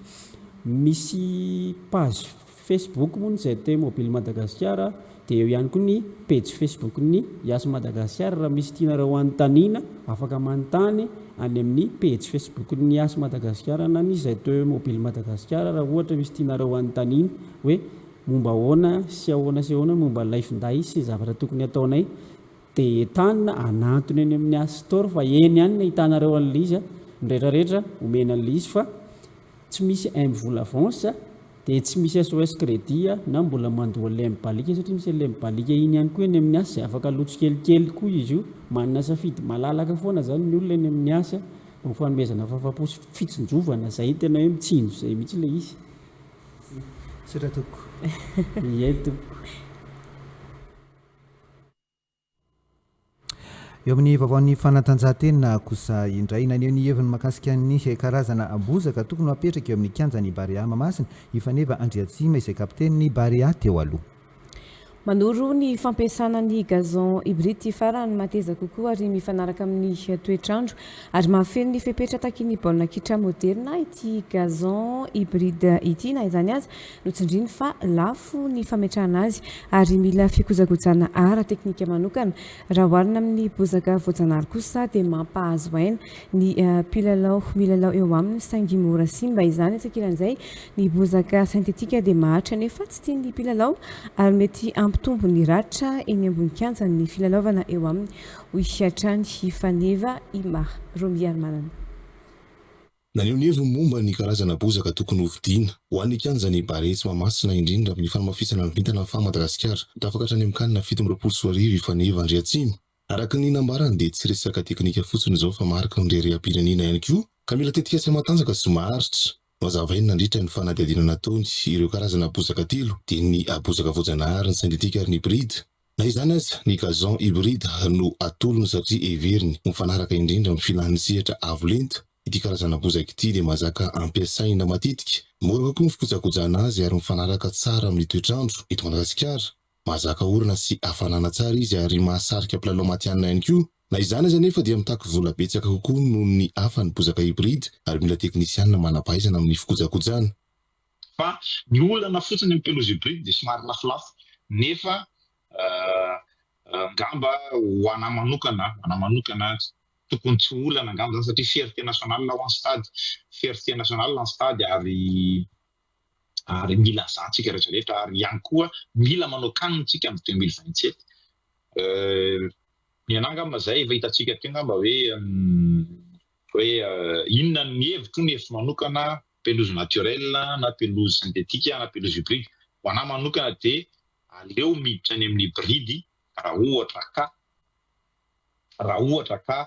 misy page Facebook moa zay teo mobile Madagasikara dia eo ihany koa ny page Facebook ny Yas Madagasikara raha misy tianareo anontaniana afaka manontany any amin'ny page Facebook ny Yas Madagasikara na ny zay teo mobile Madagasikara raha ohatra misy tianareo anontaniana hoe momba ahoana sy ahoana momba ilay finday sy zavatra tokony ataonay dia entanina anatony eny amin'ny App Store fa eny ihany no hitanareo an'ilay izy ny rehetrarehetra omena an'ilay izy fa tsy misy vola avance dia tsy misy SOS crédit na mbola mandoa lembalika satria misy lembalika iny ihany koa eny amin'ny asa izay afaka lotso kelikely koa izy io manana safidy malalaka foana zany ny olona eny amin'ny asa no fanomezana fahafapo fitsinjovana zay tena hoe mitsinjo zay mihitsy ilay izy sira toko ie toko eo amin'ny vaovaon'ny fanatanjahantena kosa indray naneho ny heviny mahakasika ny karazana bozaka tokony apetraka eo amin'ny kianjan'ny Barea Mahamasina ifaneva Andriatsima izay kapten'ny Barea teo aloha manoro ny fampiasana ny gazon hybride farany mateza kokoa ary mifanaraka amin'ny toetrandro ary mahafeno ny fepetra takin'ny baolina kitra moderna ity gazon hybride ity na izany azy notsindriny fa lafo ny fametrahana azy ary mila fikojakojana ara teknika manokana raha oharina amin'ny bozaka voajanahary kosa dia mampahazo aina ny milalao eo aminy saingy mora simba izany atsakilan'izay ny bozaka sintetika dia mahatra nefa tsy tian'ny mpilalao ary mety tombo ny ratra eny ambony kianja ny filalaovana eo aminy hoisiatrany hifaneva ima romiary manana naneho ny heviny momba ny karazana bozaka tokony hovidiana ho an'ny kianjany Barea Mahamasina indrindra amin'ny fanamafisana ny vintana fa Madagasikara tafaka hatrany amin'ny kanina 17 ifaneva Andriatsima araka ny nambarany dia tsy resaka teknika fotsiny izao fa marika ny ream-pirenena ihany koa ka mila tetika sy matanjaka sy maharitra mazavainy nandritra ny fanadihadiana nataony ireo karazana bozaka telo dia ny bozaka voajanahary ny sintetika ary ny hybride na izany aza ny gazon hybride no atolony satria everiny mifanaraka indrindra amin'ny filan'ny sehatra avo lenta ity karazana bozaka ity dia mahazaka ampiasaina matetika mora kokoa ny fikojakojana azy ary mifanaraka tsara amin'ny toetrandro eto Madagasikara mahazaka orana sy hafanana tsara izy ary mahasarika mpilalao matianina ihany koa na izany aza nefa dia mitaky vola betsaka kokoa noho ny hafan'ny bozaka hybride ary mila teknisianina manampahaizana amin'ny fikojakojana fa ny olana fotsiny amin'ny pelouse hybride dia somary lafolafo nefa ngamba ho ana manokana tokony tsy olana ngamba zany satria fierté nationale ho any stade fierté nationale ny stade ary mila zantsika rehetrarehetra ary ihany koa mila manao kanontsika amin'ny 2027 ny anangamba zay efa hitantsika teo ngamba hoe inona ny hevitro ny hevitro manokana pelouse naturelle na pelouse synthétique na pelouse hybride ho ana manokana dia aleo miditra any amin'ny hybride raha ohatra ka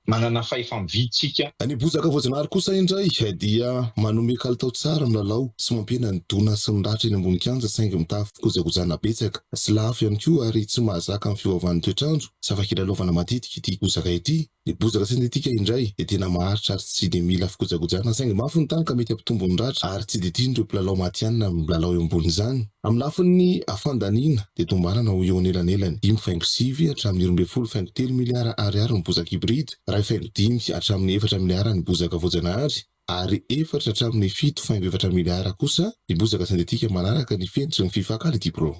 manana fahefa-mividitsika. Ny bozaka voajanahary kosa indray dia manome kalitao tsara milalao sy mampiena ny dona sy ny ratra eny ambony kianja saingy mitafy fikojakojana betsaka sy lafo ihany koa ary tsy mahazaka amin'ny fiovaovan'ny toetrandro sy afaka ilalaovana matetika ity bozaka ity. Ny bozaka sintetika indray dia tena maharitra ary tsy dia mila fikojakojana saingy mafy ny tany ka mety hampitombo ny ratra ary tsy dia tian'ireo mpilalao matianina milalao eo ambony izany. Amin'ny lafiny fandaniana dia tombarana ho eo anelanelany 5.5 hatramin'ny 12.3 miliara ariary ny bozaka hybride, 2.5 hatramin'ny 4 miliara ny bozaka voajanahary ary 4 hatramin'ny 7.4 miliara kosa ny bozaka sintetika manaraka ny fentry ny fifakaly ity pro.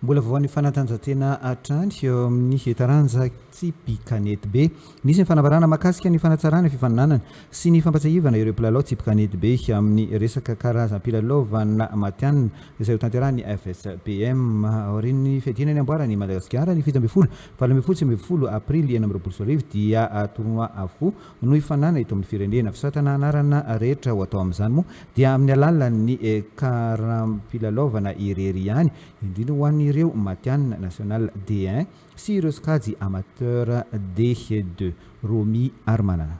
mbola voan'ny fanatanjahantena atrany eo amin'ny taranja tsipikanety be nisy ny fanavarana makasika ny fanatsarana fifaninanana sy ny fampatsahivana ireo mpilalao tsipikanety be amin'ny resaka karazam-pilalaovana matianina izay ho tanterahany FSPM aorian'ny fiadina ny amboarany Madagasikara ny 7 aprily 2024 dia tournoi avokoa no hifanana eto amin'ny firenena fisatana anarana rehetra ho atao amin'izany moa dia amin'ny alalan'ny karam-pilalaovana irery ihany indrindra ho an'ireo matianina national D1 sy ireo skajy amateur D2 Romy Armanana.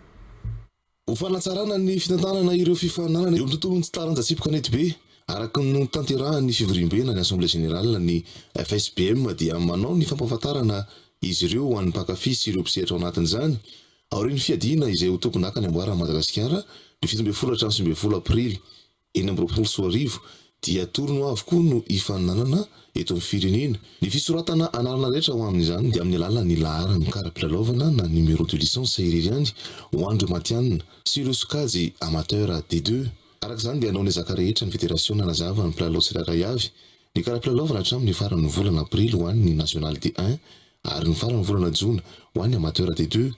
Ho fanatsarana ny fitantanana ireo fifaninanana eo amin'ny tontolon'ny taranja tsipikanety be araka ny tanterahan'ny fivoriam-bena ny Assemblée Générale ny FSPM dia manao ny fampahafantarana izy ireo ho an'ny mpankafy sy ireo mpisehatra ao anatin'izany aorian'ny fiadina izay ho tompon-daka ny amboarana Madagasikara ny 17 aprily 2024 dia tournoi avokoa no hifaninanana eto amin'ny firenena. Ny fisoratana anarana rehetra ho amin'izany dia amin'ny alalan'ny laharana kara-pilalaovana na numéro de licence irery ihany ho an'ireo matianina sy ireo sokajy amateur D2. Araka izany dia anaon'ny zaka rehetra ny fédération nanazava ny mpilalao tsirairay avy ny kara-pilalaovana hatramin'ny faran'ny volana aprily ho an'ny national D1 ary ny faran'ny volana jona ho an'ny amateur D2.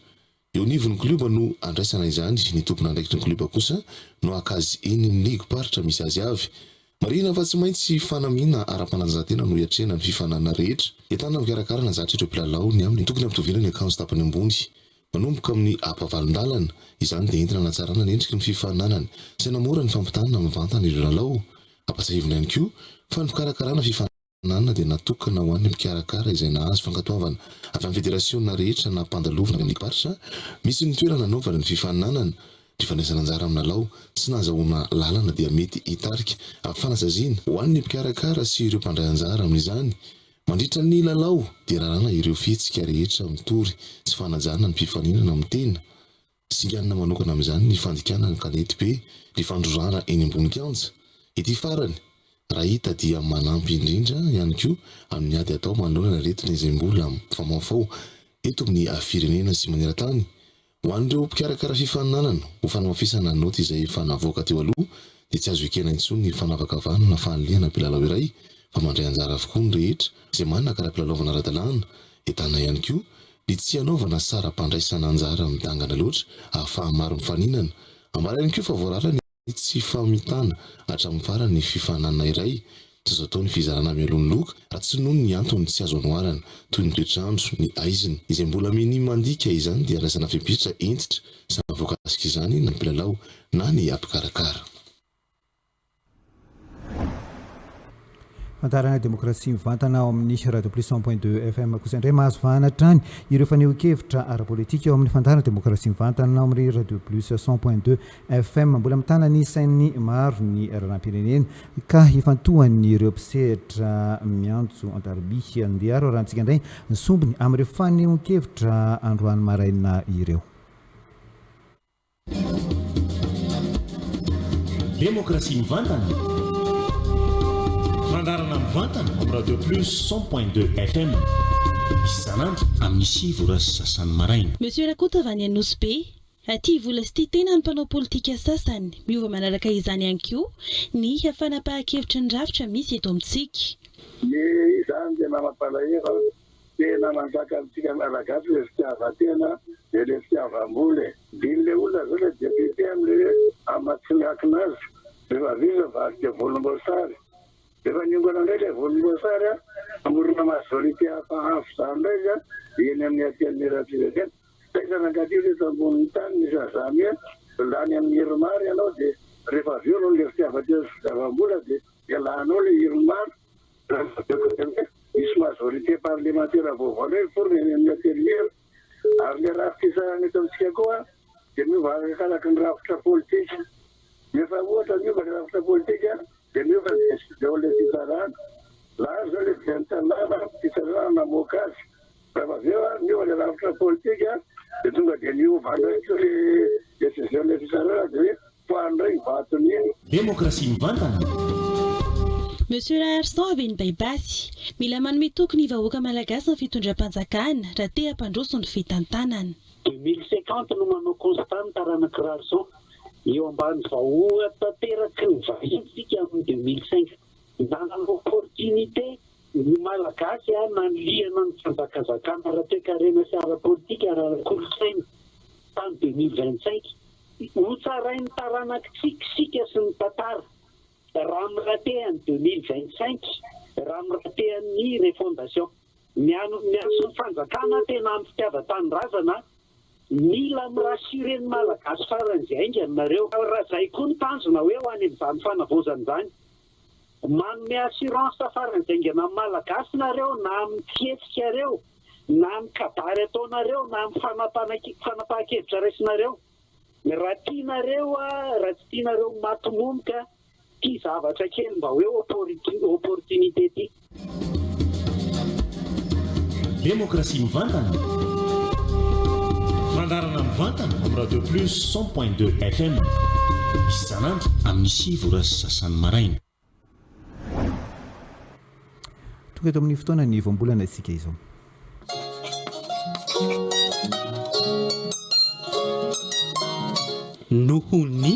Eo nivon'ny kluba no andraisana izany ny tompona andraikitry ny kluba kosa no akazy eny ny ligue paritra misy azy avy. Marina fa tsy maintsy fanamina ara-pananjahantena no hiatrena ny fifanana rehetra entana mikarakarana zatra ireo mpilalao ny amin'ny tokony ampitovina ny akanjo tapany ambony manomboka amin'ny ampavalon-dalana izany dia entina natsarana ny endriky ny fifananana sy namora ny fampitanana amin'ny vantana ireo lalao. Ampatsahivina ihany koa fa ny fikarakarana fifanana dia natokana ho an'ny mpikarakara izay nahazo fankatoavana avy amin'ny fédération na rehetra na mpandalovana amin'ny paritra misy ny toerana nanaovana ny fifananana ny fandraisana anjara amin'ny lalao sy nahazahoana lalana dia mety hitarika amin'ny fanasaziana ho an'ny mpikarakara sy ireo mpandray anjara amin'izany. Mandritra ny lalao dia rarana ireo fihetsika rehetra mitory sy fanajana ny mpifaninana amin'ny tena sy ianina manokana amin'izany ny fandikana ny kanety be ny fandrorana eny ambony kianja. Ity farany raha hita dia manampy indrindra ihany koa amin'ny ady atao manoloana ny aretina izay mbola famafao eto amin'ny firenena sy maneran-tany. Ho an'ireo mpikarakara fifaninanana ho fanamafisana ny noty izay efa navoaka teo aloha dia tsy azo ekena intsony ny fanavakavana na fanaliana mpilalao iray fa mandray anjara avokoa ny rehetra izay manana kara-pilalaovana ara-dalàna entana ihany koa ny tsy hanaovana sara-pandraisana anjara midangana loatra ahafaha maro mifaninana. Ambara ihany koa fa voarara ny tsy famitana hatramin'ny farany fifaninana iray tsy azo atao ny fizarana mialohan'ny loka raha tsy noho ny antony tsy azo anoharana toy ny toetrandro ny aizina izay mbola miny mandika izany dia raisana fiampitra entitra sy voakasika izany na ny mpilalao na ny ampikarakara. Fantarana demokrasia mivantana ao amin'ny Radio Plus 100.2 FM kosa indray mahazo vahanatrany ireo faneho-kevitra ara-politika ao amin'ny fantarana demokrasia mivantana ao amin'ny Radio Plus 100.2 FM mbola mitana ny sainy maro ny raram-pirenena ka hifantohan'ny ireo mpisehatra miantso antarby andiaro arahantsika indray ny sombiny amin'ireo faneho-kevitra androany maraina ireo. Demokrasia mivantana fandarana mivantana amin'ny Radio Plus 100.2 FM isanandro amin'ny 7 sasany maraina. Monsieur Rakota avy any Anosy aty vola sy tia tena ny mpanao politika sasany miova manaraka izany ihany koa ny hafanapahan-kevitra ny rafitra misy eto amintsika. Izany dia namapalahelo tena manjaka amintsika malagasy le fitiavan-tena dia le fitiavam-bola din'ilay olona zao le député amin'ilay amatsignakina azy rehefa visa varika volomboasary rehefa niongana indray ilay volomboasary amorona majorité hafahafa izany indray eny amin'ny atenerapiretena taizanangadio rehefa amboniny tany misy azamy lany amin'ny heromary ianao dia rehefa aveo le fitiavan-mbola dia lanao le heromary misy majorité parlementaire vaovao forme eny amin'ny atelier ary le rafitra eto amintsika koa dia miova arakaraka ny rafitra politika nefa ohatra miova le rafitra politika dia miova deo le fitsarana laha zao le viantanàna fitsarana namoaka azy rehefa aveo miova le rafitra politika dia tonga dia miova ndraiky le décision le fitsarana dia foandray vatony iny. Demokrasia mivantana. Monsieur Arsan avy ny Baibasy mila manome tokony vahoaka malagasy ny fitondram-panjakana raha te hampandroso ny fitantanana. 2050 no manao constant taranaka Arsan eo ambany vahoaka tanteraky ny vahiny sika amin'ny 2005 nanana opportunité ny malagasy nanliana ny fanjakazakana raha-toekarena sy ara-politika ara-kolotsaina tany 2025 hotsarainy taranakitsikisika sy ny tantara raha miratehany 2025 raha miratehan'ny refondation miano ny fanjakana tena amin'ny fitiava-tanorazana mila mirasireny malagasy faran'izay aingany nareo raha izay koa ny tanjona hoe ho any amin'izany fanavozana izany manome assurance faran'izay aingana amin'ny malagasy nareo na amin'ny fihetsika reo na amin'ny kabary ataonareo na amin'ny fanapahan-kevitra raisinareo raha tianareo raha tsy tianareo matomomika ty zavatra kely mba hoe opportunité ty démocratie mivantana fandarana mivantana amin'ny radio plus 100.2 FM isanandro amin'ny sivora sy sasany maraina tonga eto amin'ny fotoana ny voambolana isika izao nohony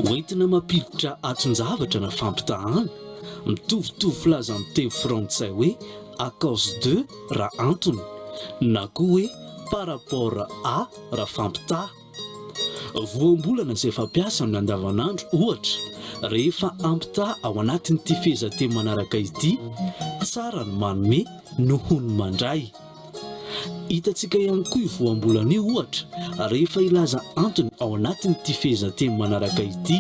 hoentina mampiditra aton-javatra na fampitahana mitovitovy filaza amin'ny teny frantsay hoe à cause de raha antony na koa hoe par rapport à raha fampitaha voambolana izay fampiasa amin'ny andavanandro ohatra rehefa ampitaha ao anatin'ity fehezanteny manaraka ity tsara ny manome nohony mandray hitantsika ihany koa io voambolana io ohatra rehefa ilaza antony ao anatin'ity fehezanteny manaraka ity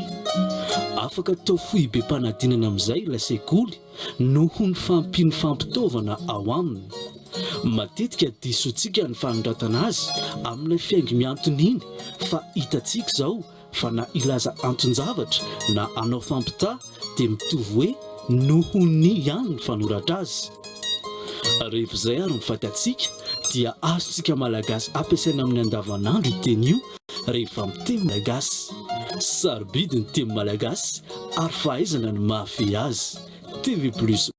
afaka tao fohy be mpanadinana amin'izay ilay sekoly nohony fampiny fampitaovana ao aminy matetika disotsika ny fanondratana azy amin'ilay fiaingy miantony iny fa hitantsika izao fa na ilaza anton-javatra na anao fampitaha dia mitovy hoe nohony ihany ny fanoratra azy rehefa izay ary mifantatsika dia azontsika malagasy ampiasaina amin'ny andavanandro iteny io rehefa miteny malagasy sarobidy ny teny malagasy ary fahaizana ny mahafehy azy TV plus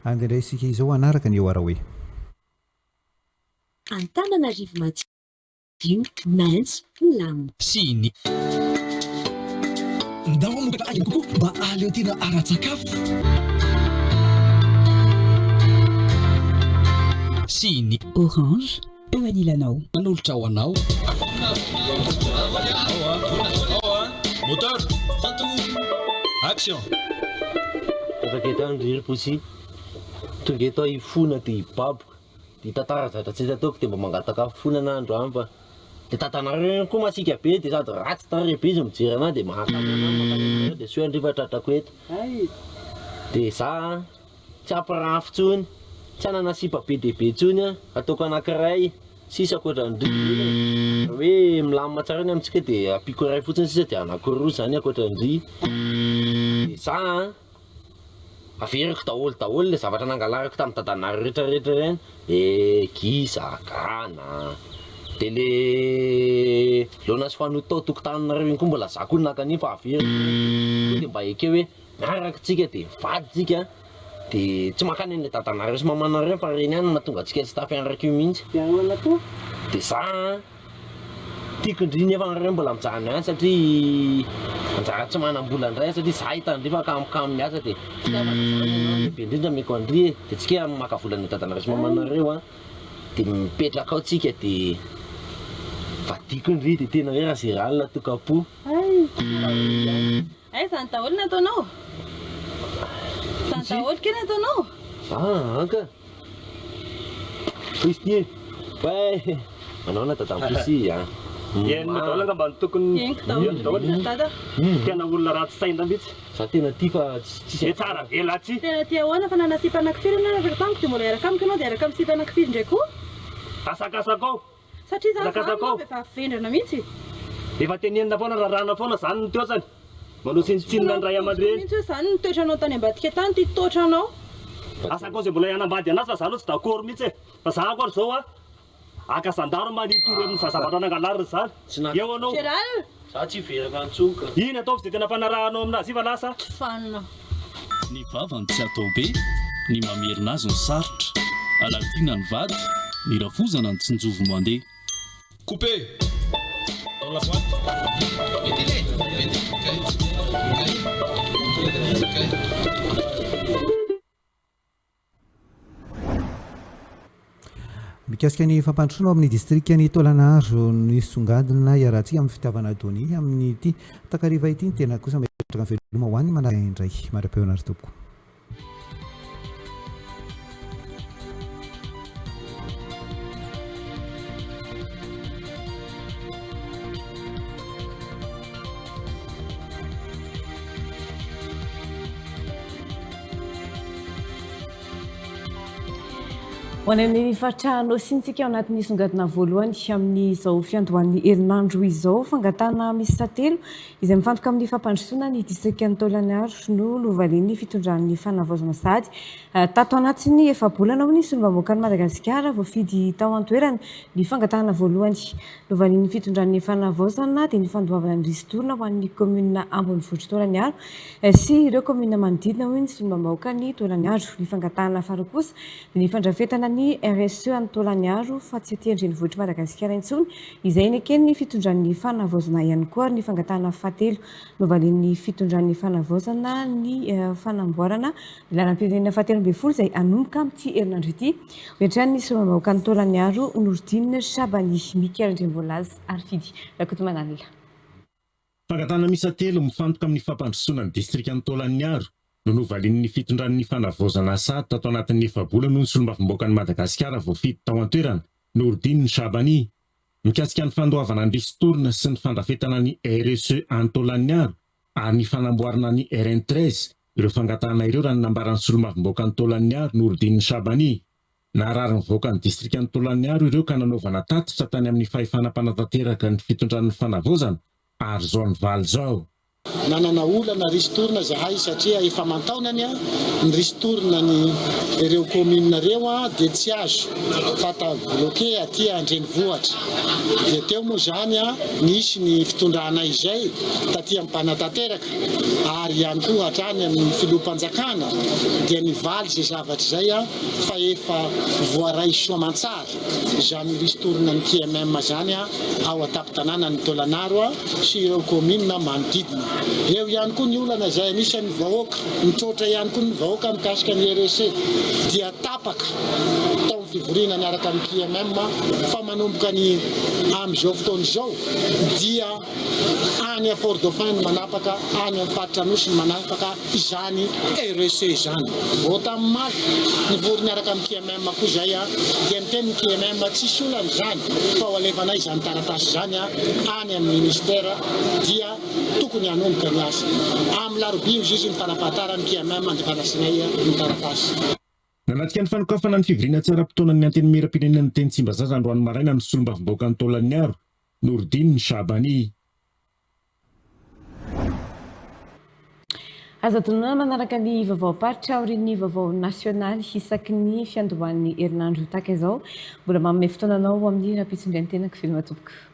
andendray isika izao anaraka ny eo ara hoe Antananarivo madio maitso milamina siny ndao mokatra aly kokoa mba aleo tena ara-tsakafo siny orange eo anilanao manolotra ho anao moteur action Taketandry posi tonga eto ifona dia ibaboka dia tantara zatra tsy ataoko dia mba mangataka fonana andro amba dia tantanareo koa masika be dia sady ratsy tare be izy mijery anahy dia mahakamo dia so andriva tratrako eto dia za tsy ampirafo tsony tsy ananasipa be dia be tsony ataoko anankiray sisa akoatrandry hoe milamina tsara ny amintsika dia apiko iray fotsiny sisa dia anankiroa zany akoatrandry dia za averiko daholo le zavatra nangalariko tamin'ny dadanary rehetrarehetra reny dia giza gana dia le loana sy fanotao tokotaninareo iny koa mbola za koa nakany fa averiko dia mba eke hoe miarakitsika dia vaditsika dia tsy makany an'le dadanareo sy mamanareo fa reny ihany mahatonga antsika tsy tafianaraka io mihitsy dia za tiako indriny efa nareo mbola mijany ihany satria anjara tsy manam-bola indray satria za hitandry fa kamokamo miasa dia be indrindra meko andry dia tsika maka volany dadanareo sy mamanareo dia mipetraka ao tsika dia vadiko indry dia tena hoe raha zay ralina tokapo ay zany daholo ny ataonao zany daholo kely ataonao anka Christie ouais manao na dadanposy Yenna daholo angamba ny tokony tena olona ratsy saina mihitsy za tena tia fa tsy tsara vela tsy tena tia ahoana fa nanasipa anankifiry na afaka tamiko dia mbola iaraka amiko ianao dia iaraka misipa anankifiry ndray koa asakasaka ao satria za zany efa vendrana mihitsy efa tenenina foana rarana foana zany ny toetrany manao sinitsinina ny ray aman-dreny mihitsy hoe zany nitoetranao tany ambadika tany ty toetranao asaka ao zay mbola ianambady anazy fa zany tsy d'accord mihitsy fa za akory zao akasandaro manitory amin'ny zavatra nangalariny zany eo anao za tsy veraka antsoka iny ataoko zay tena fanarahanao aminazy ifa lasa fanina ny vavany tsy atao be ny mamerina azy ny sarotra aladiana ny vady ny ravozana ny tsinjovo mandeha coupé la boîte. mikasika ny fampandrosoana amin'ny distrika ny Tolanaro ny songadina iarahantsika amin'ny fitiavana taony amin'ny ity takariva ity ny tena kosa metraka veloma ho an'ny manaraka indray mara-peona ary tompoko. Ho an'ny fatrahanao sintsika ao anatin'ny songadina voalohany amin'izao fiandohan'ny herinandro izao fangatana miisa telo izay mifantoka amin'ny fampandrosoana ny distrika ny Taolagnaro no novalian'ny fitondran'ny fanavaozana sady tato anatin'ny efa-bolana ao ny solombambaoaka ny Madagasikara voafidy tao an-toerana ny fangatana voalohany novalian'ny fitondran'ny fanavaozana dia ny fandoavana ny ristorina ho an'ny komuna Ambonivohitra Taolagnaro sy ireo komuna manodidina hoy ny solombambaoaka ny Taolagnaro. Ny fangatana afara kosa dia ny fandrafetana ny RSE any Taolagnaro fa tsy aty andrenivohitra Madagasikara intsony izay ny ekeny ny fitondran'ny fanavaozana ihany koa ary ny fangatana fahatelo novalian'ny fitondran'ny fanavaozana ny fanamboarana ny lalam-pirenena fahatelo ambin'ny folo izay anomboka amin'ity herinandro ity hoatran'ny solombambaoaka ny Taolagnaro Nourdine Chabani Mikael Andrembolazy ary fidy Rakotomanalila. Fangatana miisa telo mifantoka amin'ny fampandrosoana ny distrika ny Taolagnaro no novalian'ny fitondran'ny fanavaozana sady tato anatin'ny efa-bolana ny solombavambaoaka ny Madagasikara voafidy tao an-toerana Nourdine Chabani mikasika ny fandoavana ny ristorina sy ny fandrafetana ny RSE any Taolagnaro ary ny fanamboarana ny RN13 ireo fangatana ireo raha ny nambaran'ny solombavambaoaka ny Taolagnaro Nourdine Chabani naharary nivoaka ny distrika ny Taolagnaro ireo ka nanaovana tatitra tany amin'ny fahefana-panatanteraka ny fitondran'ny fanavaozana ary zao ny valy zao. Nanana olana ristorina zahay satria efa mantaonany ny ristorina ny ireo commune reo dia tsy azo fata bloqué aty andrenivohitra dia teo moa zany nisy ny fitondrana izay taty amin'ny mpanatanteraka ary ihany koa hatrany amin'ny filoham-panjakana dia nivaly zay zavatra zay fa efa voaray soamantsara izany ristorina ny KMM zany ao an-tampon-tanàna ny Taolagnaro sy ireo commune manodidina. Eo ihany koa ny olana izay anisan'ny vahoaka mitroatra ihany koa ny vahoaka mikasika ny RSE dia tapaka tao amin'ny fivoriana niaraka amin'ny KMM fa manomboka ny amin'izao fotoana izao dia any a Fort-Dauphin ny manapaka any amin'ny faritra Anosy ny manapaka izany RSE izany. Vao tamin'ny maly nivory niaraka amin'ny KMM koa izay dia miteny ny KMM tsisy olana izany fa ho alefanay izany taratasy izany any amin'ny ministera dia tokony hanomboka ny asa. Amin'ny larobia izy ny fanapahatarany KMM andefanasinaay ny taratasy. Nanatika ny fanokafana ny fivoriana tsara-potoana ny anteny miram-pirenena ny teny Tsimbazaza androany maraina ny solombavambaoaka ny Taolagnaro Nourdine Chabani. Aza tonona manaraka ny vaovao-paritra aorian'ny vaovao nasionaly isaky ny fiandohan'ny herinandro tahaka izao mbola manome fotoananao amin'ny raha-pitsondrian'ny tenako veloma tompoko.